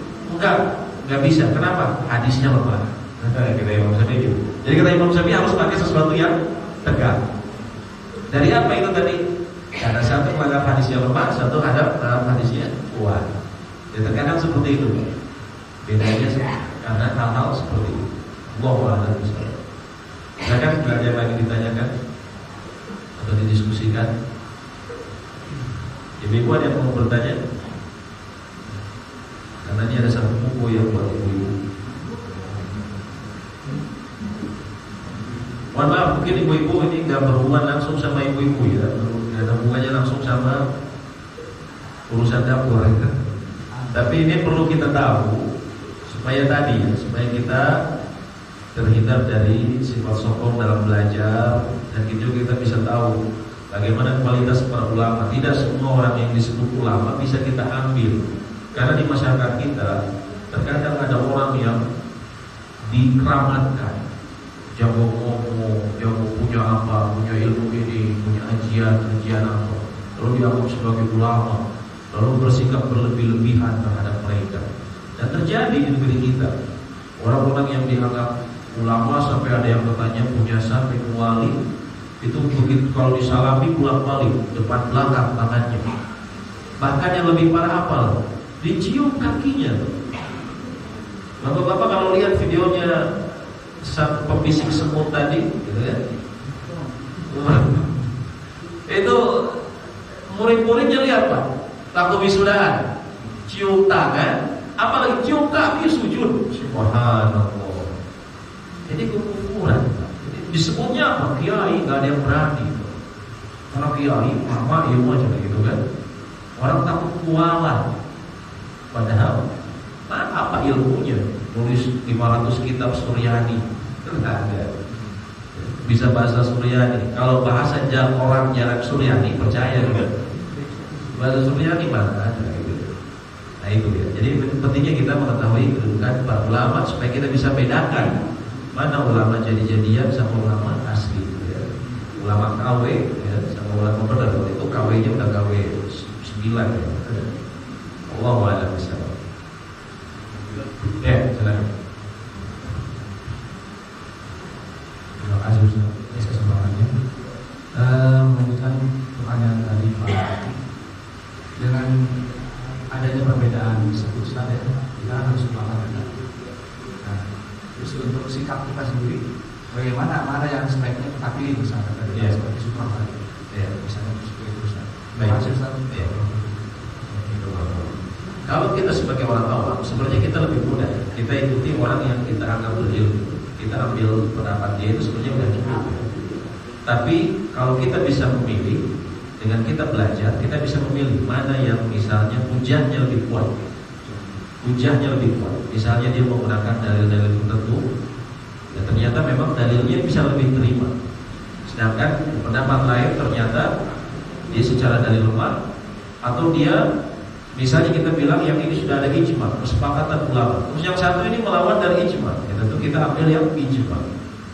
nggak bisa. Kenapa? Hadisnya lemah. Kata Imam Syafi'i. Jadi kata Imam Syafi'i harus pakai sesuatu yang tegak. Dari apa itu tadi? Karena satu menganggap hadisnya lemah, satu hadap hadisnya kuat. Ya, terkadang seperti itu. Bedanya karena hal-hal seperti itu. Wallahu a'lam bishawab. Silakan belajar lagi ditanyakan atau didiskusikan. Ibu-ibu ada yang mau bertanya? Karena ini ada satu buku yang buat ibu-ibu. Mohon maaf, mungkin ibu-ibu ini nggak berhubungan langsung sama ibu-ibu ya, nggak ada hubungannya langsung sama urusan dapur ya. Tapi ini perlu kita tahu supaya kita terhindar dari sifat sokong dalam belajar, dan juga kita bisa tahu bagaimana kualitas para ulama. Tidak semua orang yang disebut ulama bisa kita ambil, karena di masyarakat kita terkadang ada orang yang dikeramatkan, jago ngomong, jago punya apa, punya ilmu ini, punya ajian apa, lalu dianggap sebagai ulama, lalu bersikap berlebih-lebihan terhadap mereka. Dan terjadi di negeri kita orang-orang yang dianggap ulama sampai ada yang katanya punya sampai wali, itu begitu kalau disalami bolak-balik depan belakang tangannya. Bahkan yang lebih parah apa? Dicium kakinya. Bapak-bapak kalau lihat videonya pembisik semut tadi, gitu ya, itu murid-muridnya lihat Pak, takut wisudaan, cium tangan, apalagi cium kaki sujud. Subhanallah. Jadi kekufuran. Disebutnya apa? Kiai, nggak ada yang berani. Karena kiai, mama ilmu aja gitu kan. Orang takut kualat. Padahal apa ilmunya? Nulis 500 kitab Suryani, nggak ada. Bisa bahasa Suryani. Kalau bahasa orang jarang Suryani, percaya gitu. Bahasa Suryani mana ada gitu. Nah itu ya. Jadi pentingnya kita mengetahui kedudukan para ulama supaya kita bisa bedakan mana ulama jadi-jadian sama ulama asli ya. Ulama KW ya, sama ulama benar. Itu KW-nya udah KW 9 ya. Allahu a'lam bishawab. Ya, silakan. Terima kasih Ustaz atas kesempatannya. Melanjutkan pertanyaan tadi Pak, dengan adanya perbedaan disebut Ustaz ya, kita harus sepakat. Nah, terus untuk sikap kita sendiri bagaimana mana yang sebaiknya kita pilih misalkan dari seperti sunnah tadi. Misalnya seperti itu Ustaz. Baik. Ustaz. Kalau kita sebagai orang awam, sebenarnya kita lebih mudah. Kita ikuti orang yang kita anggap berilmu. Kita ambil pendapat dia itu sebenarnya udah cukup. Tapi kalau kita bisa memilih, dengan kita belajar, kita bisa memilih mana yang misalnya hujahnya lebih kuat. Hujahnya lebih kuat. Misalnya dia menggunakan dalil-dalil tertentu, dan ternyata memang dalilnya bisa lebih terima. Sedangkan pendapat lain ternyata dia secara dalil lemah, atau dia misalnya kita bilang yang ini sudah ada ijma, kesepakatan ulama. Terus yang satu ini melawan dari ijma, ya tentu kita ambil yang ijma.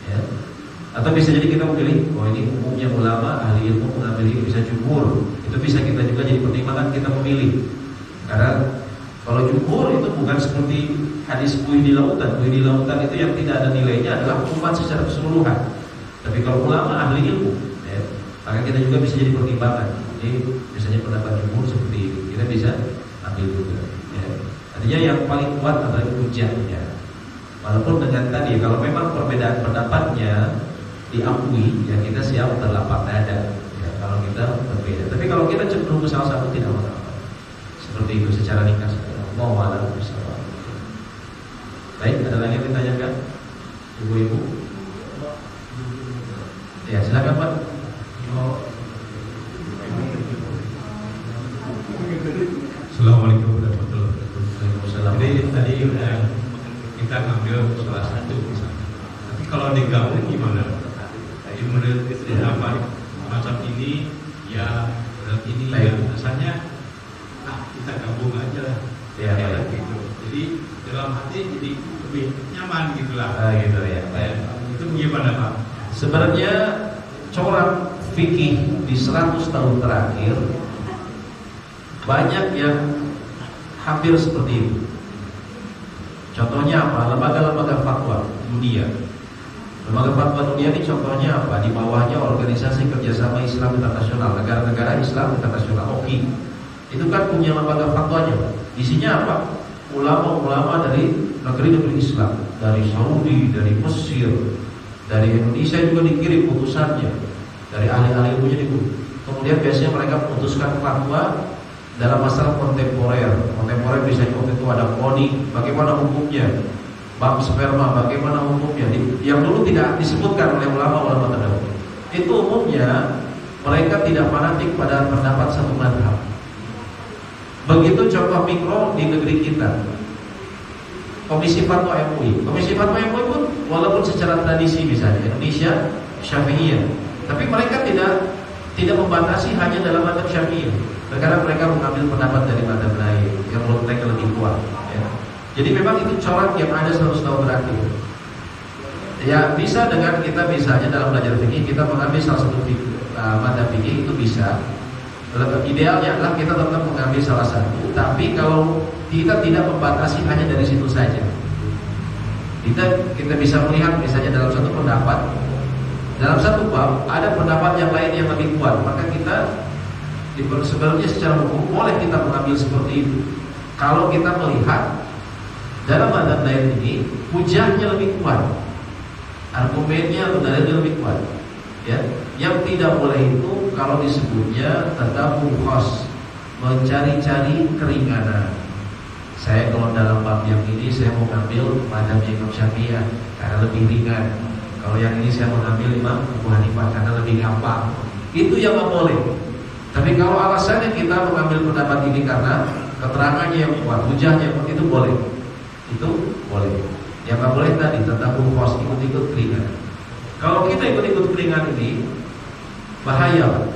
Ya. Atau bisa jadi kita memilih, oh ini umumnya ulama, ahli ilmu mengambil ini, bisa jumhur. Itu bisa kita juga jadi pertimbangan kita memilih. Karena kalau jumhur itu bukan seperti hadis buih di lautan. Buih di lautan itu yang tidak ada nilainya adalah hukuman secara keseluruhan. Tapi kalau ulama ahli ilmu, ya, maka kita juga bisa jadi pertimbangan. Jadi misalnya pendapat jumhur seperti ini, kita bisa ambil juga. Ya. Artinya yang paling kuat adalah hujahnya. Walaupun dengan tadi, kalau memang perbedaan pendapatnya diakui, ya kita siap terlapang dada. Ya, kalau kita berbeda. Tapi kalau kita cenderung ke salah satu tidak apa-apa. Seperti itu secara ringkas. Mau malam bersama. Baik, ada lagi yang ditanyakan, ibu-ibu? Ya, silakan Pak. Assalamualaikum warahmatullahi wabarakatuh. Jadi tadi kita ngambil salah satu misalnya. Tapi kalau digabung gimana? Jadi menurut pendapat macam ini, ya menurut ini, ya rasanya kita gabung aja lah. Ya, gitu. Jadi dalam hati jadi lebih nyaman gitulah. Gitu ya. Itu gimana Pak? Sebenarnya corak fikih di 100 tahun terakhir banyak yang hampir seperti itu. Contohnya apa? Lembaga-lembaga fatwa dunia. Lembaga fatwa dunia ini contohnya apa? Di bawahnya Organisasi Kerjasama Islam Internasional, negara-negara Islam Internasional, OKI. Itu kan punya lembaga fatwanya. Isinya apa? Ulama-ulama dari negeri-negeri Islam, dari Saudi, dari Mesir, dari Indonesia juga dikirim putusannya, dari ahli-ahli ilmunya dikirim. Kemudian biasanya mereka memutuskan fatwa dalam masalah kontemporer. Kontemporer biasanya waktu itu ada KONI, bagaimana hukumnya, bank sperma, bagaimana hukumnya, yang dulu tidak disebutkan oleh ulama-ulama terdahulu. Itu umumnya mereka tidak fanatik pada pendapat satu mazhab. Begitu contoh mikro di negeri kita, Komisi Fatwa MUI. Komisi Fatwa MUI pun walaupun secara tradisi misalnya Indonesia Syafi'iyah, tapi mereka tidak membatasi hanya dalam mazhab Syafi'iyah. Karena mereka mengambil pendapat dari mazhab lain yang menurut mereka lebih kuat. Ya. Jadi memang itu corak yang ada 100 tahun terakhir. Ya bisa dengan kita misalnya dalam belajar fikih kita mengambil salah satu mazhab fikih itu bisa. Idealnya adalah kita tetap mengambil salah satu, tapi kalau kita tidak membatasi hanya dari situ saja. Kita bisa melihat misalnya dalam satu pendapat, dalam satu bab ada pendapat yang lain yang lebih kuat, maka kita sebenarnya secara hukum boleh kita mengambil seperti itu. Kalau kita melihat dalam mazhab lain ini hujahnya lebih kuat, argumennya atau dalilnya lebih kuat. Ya, yang tidak boleh itu kalau disebutnya tadabbur khas, mencari-cari keringanan. Saya kalau dalam bab yang ini saya mau ambil mazhab Imam Syafi'iyah karena lebih ringan. Kalau yang ini saya mau ambil Imam Abu Hanifah karena lebih gampang. Itu yang nggak boleh. Tapi kalau alasannya kita mengambil pendapat ini karena keterangannya yang kuat, hujahnya kuat, itu boleh. Itu boleh. Yang nggak boleh tadi tadabbur khas, ikut-ikut keringanan. Kalau kita ikut-ikut keringan ini bahaya.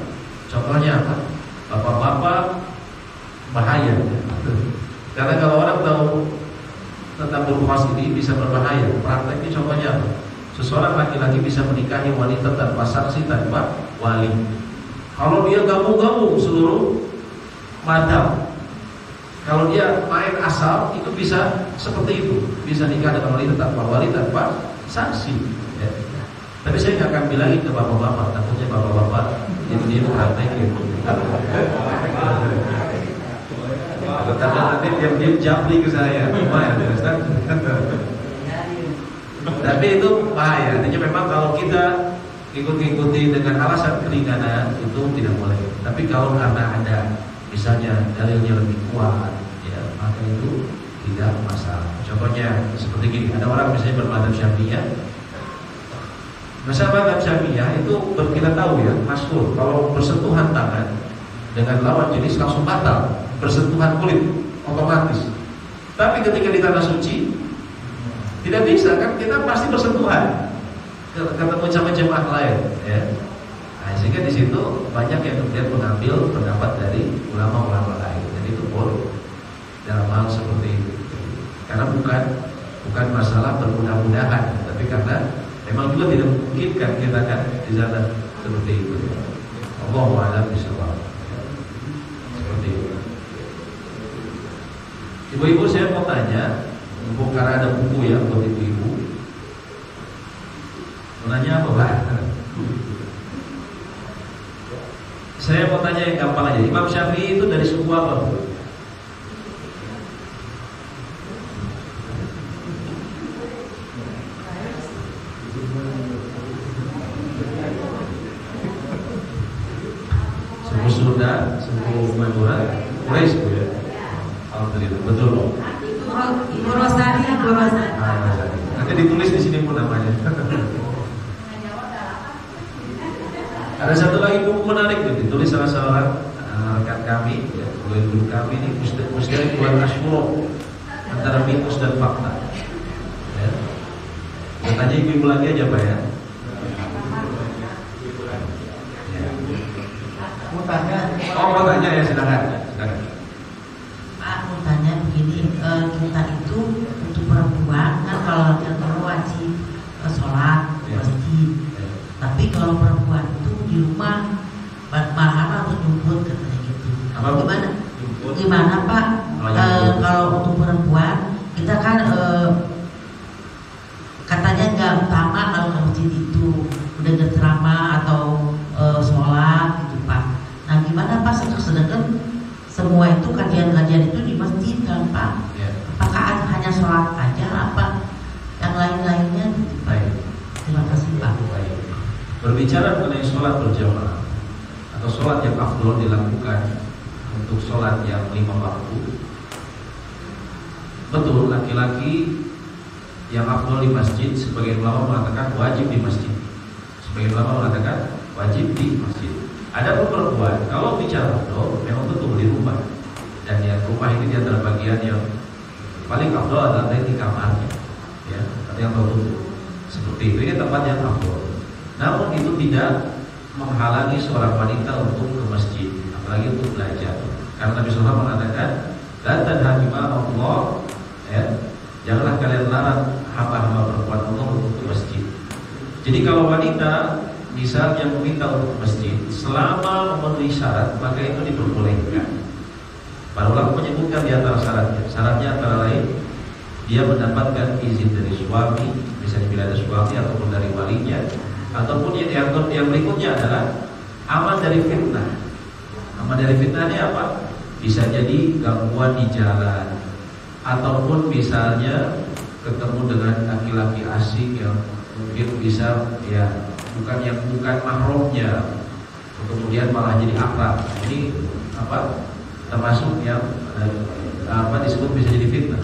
Contohnya apa? Bapak-bapak bahaya. Karena kalau orang tahu tentang berkhas ini bisa berbahaya. Prakteknya contohnya apa? Seseorang laki-laki bisa menikahi wanita tanpa saksi, tanpa wali. Kalau dia gabung-gabung seluruh madhab, kalau dia main asal, itu bisa seperti itu. Bisa nikah dengan wanita tanpa wali, tanpa saksi. Ya. Tapi saya nggak akan bilangin ke bapak-bapak, takutnya bapak-bapak itu dia praktekin. Tetapi nanti diam-diam japri ke saya, lumayan, Ustaz. Tapi itu bahaya. Artinya memang kalau kita ikut-ikuti dengan alasan keringanan itu tidak boleh. Tapi kalau karena ada misalnya dalilnya lebih kuat, ya maka itu tidak masalah. Contohnya seperti gini, ada orang misalnya bermadzhab Syafi'iyah. Madzhab Syafi'iyah itu kita tahu ya, masyhur kalau bersentuhan tangan dengan lawan jenis langsung batal, bersentuhan kulit otomatis. Tapi ketika di tanah suci tidak bisa kan, kita pasti bersentuhan ketemu sama jemaah lain, ya. Nah, sehingga di situ banyak yang kemudian mengambil pendapat dari ulama-ulama lain. Jadi itu boleh dalam hal seperti itu. Karena bukan masalah bermudah-mudahan, tapi karena memang juga tidak memungkinkan kita kan di sana seperti itu. Allahu a'lam bishawab. Seperti itu. Ibu-ibu, saya mau tanya, karena ada buku ya buat ibu-ibu. Mau nanya apa, Pak? Saya mau tanya yang gampang aja. Imam Syafi'i itu dari suku apa, Bu? Suku Sunda, suku Madura, Quraisy, Bu ya? Alhamdulillah, betul, Bu. Ibu Rosadi. Nanti ditulis di sini pun namanya. Ada satu lagi buku menarik tuh, ditulis salah seorang rekan kami, ya, guru kami ini, Mustahil Bulan Ashuro, antara mitos dan fakta. Ya. Tanya ibu-ibu lagi aja, Pak ya. Mau tanya. Oh, mau tanya ya, silakan. Pak, mau tanya begini, kita itu untuk perempuan kan kalau laki-laki wajib sholat di masjid. Tapi kalau perempuan itu di rumah malahan atau jemput katanya gitu. Gimana Pak? Kalau untuk perempuan kita kan katanya nggak utama kalau ke masjid itu udah ceramah atau sholat gitu Pak. Nah gimana Pak? Sedangkan semua itu kajian-kajian itu di masjid kan Pak? Apakah hanya sholat aja apa yang lain-lainnya gitu Pak? Terima kasih Pak. Berbicara mengenai sholat berjamaah atau sholat yang afdol dilakukan untuk sholat yang 5 waktu, betul laki-laki yang afdol di masjid, sebagian ulama mengatakan wajib di masjid, sebagian ulama mengatakan wajib di masjid. Ada perempuan kalau bicara afdol memang betul di rumah, dan ya rumah ini di antara bagian yang paling afdol adalah di kamarnya, ya, ada yang tertutup seperti itu, ini tempat yang afdol. Namun itu tidak menghalangi seorang wanita untuk ke masjid, apalagi untuk belajar. Karena Nabi SAW mengatakan, "La tanhaqima Allah," ya, janganlah kalian larang hamba-hamba perempuan Allah untuk ke masjid. Jadi kalau wanita misalnya meminta untuk ke masjid, selama memenuhi syarat, maka itu diperbolehkan. Para ulama menyebutkan di antara syaratnya. Syaratnya antara lain, dia mendapatkan izin dari suami, misalnya bila ada suami ataupun dari walinya. Ataupun yang berikutnya adalah aman dari fitnah. Aman dari fitnah ini apa? Bisa jadi gangguan di jalan, ataupun misalnya ketemu dengan laki-laki asing yang mungkin bisa ya bukan mahramnya, kemudian malah jadi akrab. Ini apa? Termasuk yang disebut bisa jadi fitnah.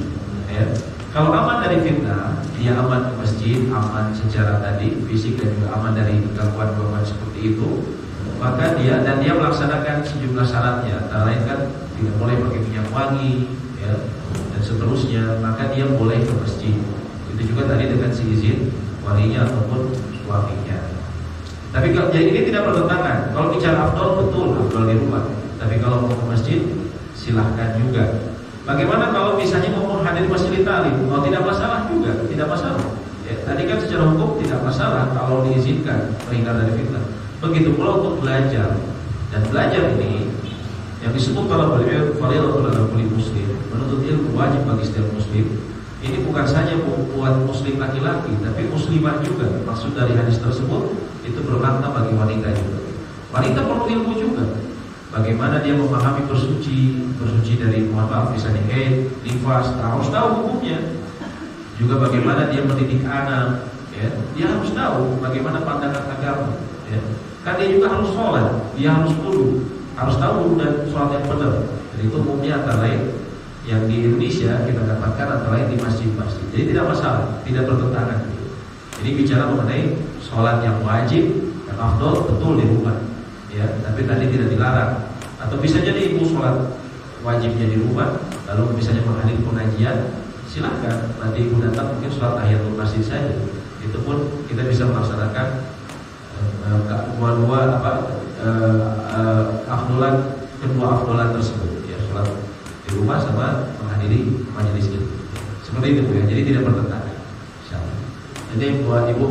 Ya. Kalau aman dari fitnah, dia aman ke masjid, aman secara tadi fisik dan juga aman dari gangguan-gangguan seperti itu, maka dia melaksanakan sejumlah syaratnya. Antara lain kan tidak boleh pakai minyak wangi, ya, dan seterusnya. Maka dia boleh ke masjid. Itu juga tadi dengan seizin walinya ataupun suaminya. Tapi kalau jadi ini tidak bertentangan. Kalau bicara afdol, betul afdol di rumah. Tapi kalau mau ke masjid, silahkan juga. Bagaimana kalau misalnya mau menghadiri masjid ta'lim? Oh, tidak masalah juga, tidak masalah. Ya, tadi kan secara hukum tidak masalah kalau diizinkan terhindar dari fitnah. Begitu pula untuk belajar. Dan belajar ini yang disebut para beliau fardhu ala kulli muslim, menuntut ilmu wajib bagi setiap muslim. Ini bukan saja buat muslim laki-laki, tapi muslimah juga. Maksud dari hadis tersebut itu bermakna bagi wanita juga. Wanita perlu ilmu juga. Bagaimana dia memahami bersuci dari misalnya haid, nifas, harus tahu hukumnya. juga bagaimana dia mendidik anak, ya. Dia harus tahu bagaimana pandangan agama, ya. Kan dia juga harus sholat, dia harus wudu, harus tahu dan sholat yang benar. Dan itu umumnya antara lain yang di Indonesia kita dapatkan antara lain di masjid-masjid. Jadi tidak masalah, tidak bertentangan. Jadi bicara mengenai sholat yang wajib, yang afdol betul di rumah, ya. Tapi tadi tidak dilarang. Atau bisa jadi ibu sholat wajibnya di rumah, lalu misalnya menghadiri pengajian, silakan. Nanti ibu datang mungkin sholat tahiyatul masjid saja. Itu pun kita bisa melaksanakan kedua afdolan tersebut, ya, sholat di rumah sama menghadiri majelis itu. Seperti itu Bu ya. Jadi tidak bertentangan. Insyaallah. Jadi buat ibu,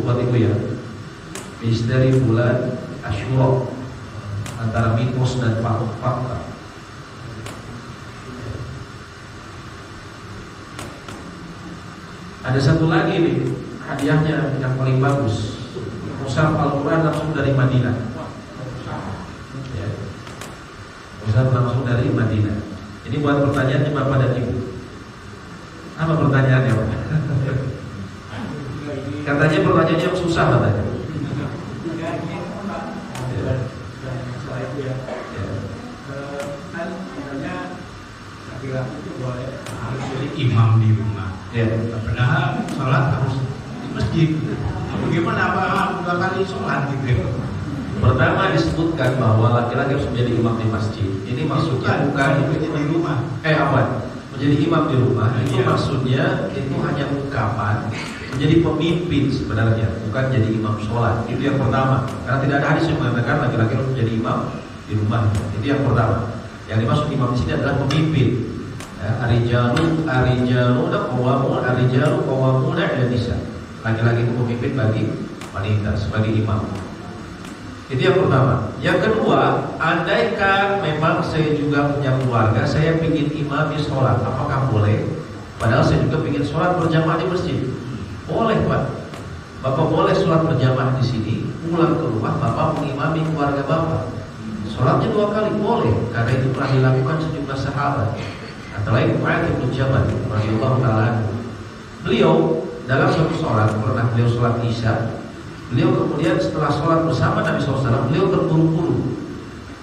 buat ibu ya. Misteri bulan Asyura antara mitos dan fakta. Ada satu lagi nih hadiahnya yang paling bagus. Mushaf Al-Quran langsung dari Madinah, ya. Mushaf langsung dari Madinah. Ini buat pertanyaannya Bapak dan Ibu. Apa pertanyaannya Pak? Katanya pertanyaannya yang susah katanya. Harus jadi imam di rumah. Ya. Padahal sholat harus di masjid. Bagaimana apa dua kali sholat gitu? Pertama disebutkan bahwa laki-laki harus menjadi imam di masjid. Ini maksudnya bukan menjadi di rumah. Apa? Menjadi imam di rumah itu Iya. maksudnya itu hanya ungkapan menjadi pemimpin sebenarnya, bukan jadi imam sholat. Itu yang pertama. Karena tidak ada hadis yang mengatakan laki-laki harus menjadi imam di rumah. Itu yang pertama. Yang dimaksud imam di sini adalah pemimpin. Arijalu qawwamuna 'ala nisa. Laki-laki itu pemimpin bagi wanita sebagai imam. Itu yang pertama. Yang kedua, andaikan memang saya juga punya keluarga, saya ingin imami sholat, apakah boleh? Padahal saya juga ingin sholat berjamaah di masjid. Boleh Pak. Bapak boleh sholat berjamaah di sini, pulang ke rumah Bapak mengimami keluarga Bapak. Sholatnya 2 kali boleh, karena itu pernah dilakukan sejumlah sahabat. Antara lain Mu'adz bin Jabal radhiyallahu ta'ala. Beliau dalam satu sholat, pernah beliau sholat Isya, beliau kemudian setelah sholat bersama Nabi SAW, beliau terburu-buru.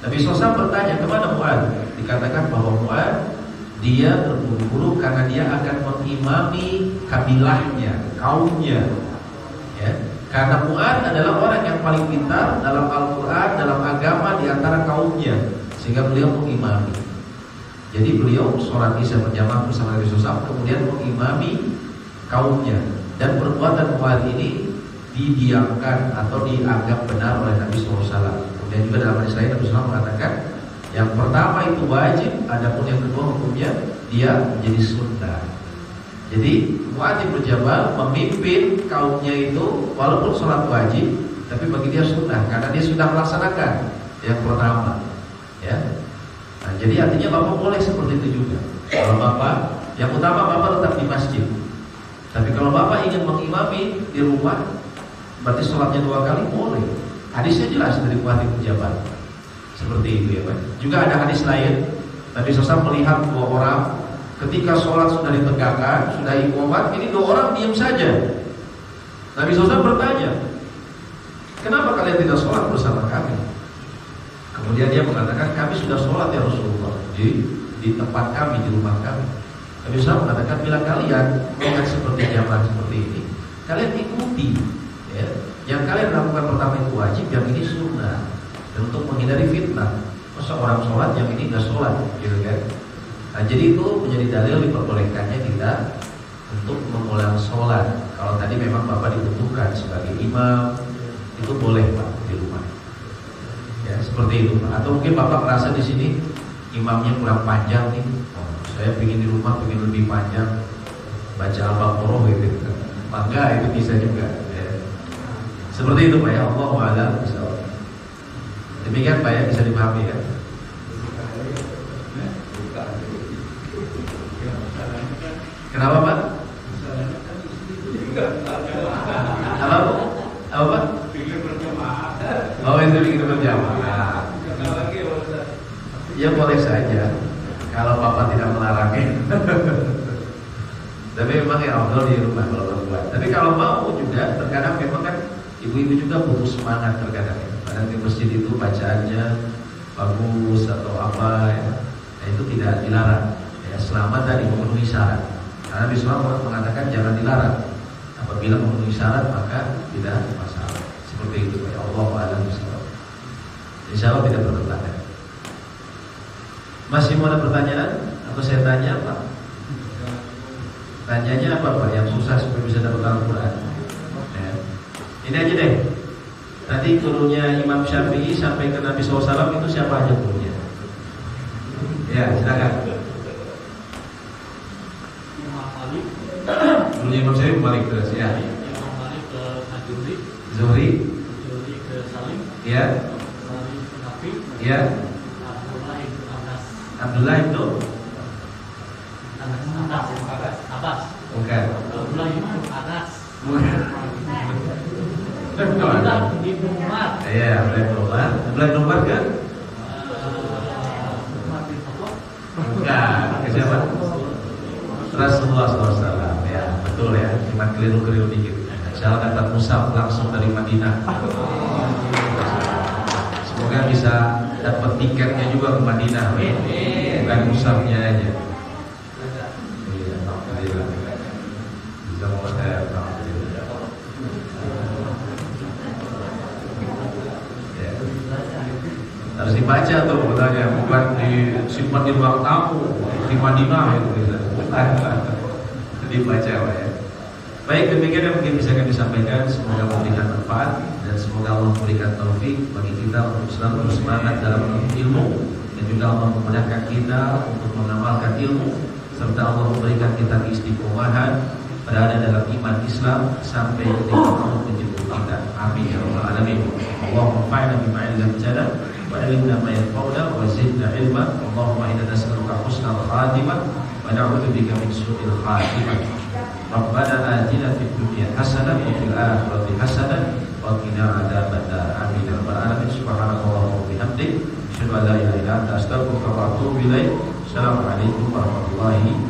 Nabi SAW bertanya, kemana Mu'adz? Dikatakan bahwa Mu'adz dia terburu-buru karena dia akan mengimami kabilahnya, kaumnya, ya. Karena Mu'adz adalah orang yang paling pintar dalam Al-Quran, dalam agama di antara kaumnya, sehingga beliau mengimami. Jadi beliau sholat Isya berjamaah bersama Nabi SAW, kemudian mengimami kaumnya. Dan perbuatan Mu'adz ini didiamkan atau dianggap benar oleh Nabi SAW. Kemudian juga dalam hadis lain Nabi SAW mengatakan, yang pertama itu wajib, adapun yang kedua hukumnya dia menjadi sunnah. Jadi Mu'adz bin Jabal memimpin kaumnya itu walaupun sholat wajib, tapi bagi dia sunnah karena dia sudah melaksanakan yang pertama, ya. Nah, jadi artinya Bapak boleh seperti itu juga. Kalau Bapak, yang utama Bapak tetap di masjid. Tapi kalau Bapak ingin mengimami di rumah, berarti sholatnya 2 kali boleh. Hadisnya jelas dari Mu'adz bin Jabal. Seperti itu ya Pak. Juga ada hadis lain, Nabi SAW melihat 2 orang ketika sholat sudah ditegakkan, sudah iqamah, ini 2 orang diam saja. Nabi SAW bertanya, kenapa kalian tidak sholat bersama kami? Kemudian dia mengatakan, kami sudah sholat ya Rasulullah di tempat kami, di rumah kami. Nabi SAW mengatakan, bila kalian melihat seperti jamaah seperti ini, kalian ikuti, ya. Yang kalian lakukan pertama itu wajib, yang ini sunnah. Dan untuk menghindari fitnah, masa orang sholat yang ini nggak sholat, gitu kan? Nah, jadi itu menjadi dalil diperbolehkannya kita untuk mengulang sholat. Kalau tadi memang Bapak dibutuhkan sebagai imam, itu boleh Pak di rumah. Ya, seperti itu Pak. Atau mungkin Bapak merasa di sini imamnya kurang panjang nih. Oh, saya ingin di rumah ingin lebih panjang, baca Al-Baqarah gitu. Maka itu bisa juga. Ya. Seperti itu Pak ya. Allahu a'lam bishawab. Demikian Pak ya, bisa dipahami ya. Kenapa Pak? Apa Pak? Oh itu bikin berjamaah. Ya boleh saja, kalau Bapak tidak melarangnya. Tapi memang ya Allah di rumah kalau berbuat. Tapi kalau mau juga terkadang memang kan ibu-ibu juga butuh semangat terkadang. Kadang di masjid itu bacaannya bagus atau apa ya. Nah, itu tidak dilarang. Ya, selama tadi memenuhi syarat. Karena Nabi SAW mengatakan jangan dilarang. Apabila memenuhi syarat maka tidak masalah. Seperti itu ya Allah a'lam bishawab. Insyaallah tidak bertentangan. Masih mau ada pertanyaan? Atau saya tanya apa? Tanyanya apa Pak? Yang susah supaya bisa dapat Al-Quran ya. Ini aja deh. Tadi gurunya Imam Syafi'i sampai ke Nabi SAW itu siapa aja gurunya? Ya silakan. Gurunya Imam Syafi'i Malik terus ya. Imam Malik ke Zuhri. Zuhri Ke Salim. ya. Salim ke Nafi. Ya. Abdullah ibn Abbas. Abdullah itu Abbas. bukan. Abdullah ibn Anas. Bukan. Abdullah ibn Umar. Iya, Abdullah ibn Umar kan? Umar bin Khattab. Bukan. Ke siapa? Rasulullah SAW. Ya, betul ya. Cuma keliru-keliru dikit. Insyaallah kata Musab langsung dari Madinah. Semoga bisa dapat tiketnya juga ke Madinah. Bukan Musabnya aja. Iya, alhamdulillah. Bisa mau saya alhamdulillah. Ya. Harus dibaca tuh katanya, bukan disimpan di ruang tamu di Madinah itu bisa. Bukan. Dibaca ya. Baik, demikian yang mungkin bisa kami sampaikan. Semoga memberikan manfaat dan semoga Allah memberikan taufik bagi kita untuk selalu bersemangat dalam menuntut ilmu, dan juga Allah memudahkan kita untuk mengamalkan ilmu, serta Allah memberikan kita keistiqomahan berada dalam iman Islam sampai ketika Allah menjemput kita. Amin ya rabbal alamin. Allahumma fa'na bima 'allamtana wa 'allimna ma yanfa'una wa zidna ilma. Allahumma inna nas'aluka husnal khatimah wa na'udzubika min su'il khatimah. Rabbana atina fid dunya hasanah wa fil akhirati hasanah wa qina adzabannar. Amin ya rabbal alamin. Subhanallah wa bihamdihi asyhadu an la ilaha illa anta astaghfiruka wa atubu ilaik. Assalamualaikum warahmatullahi wabarakatuh.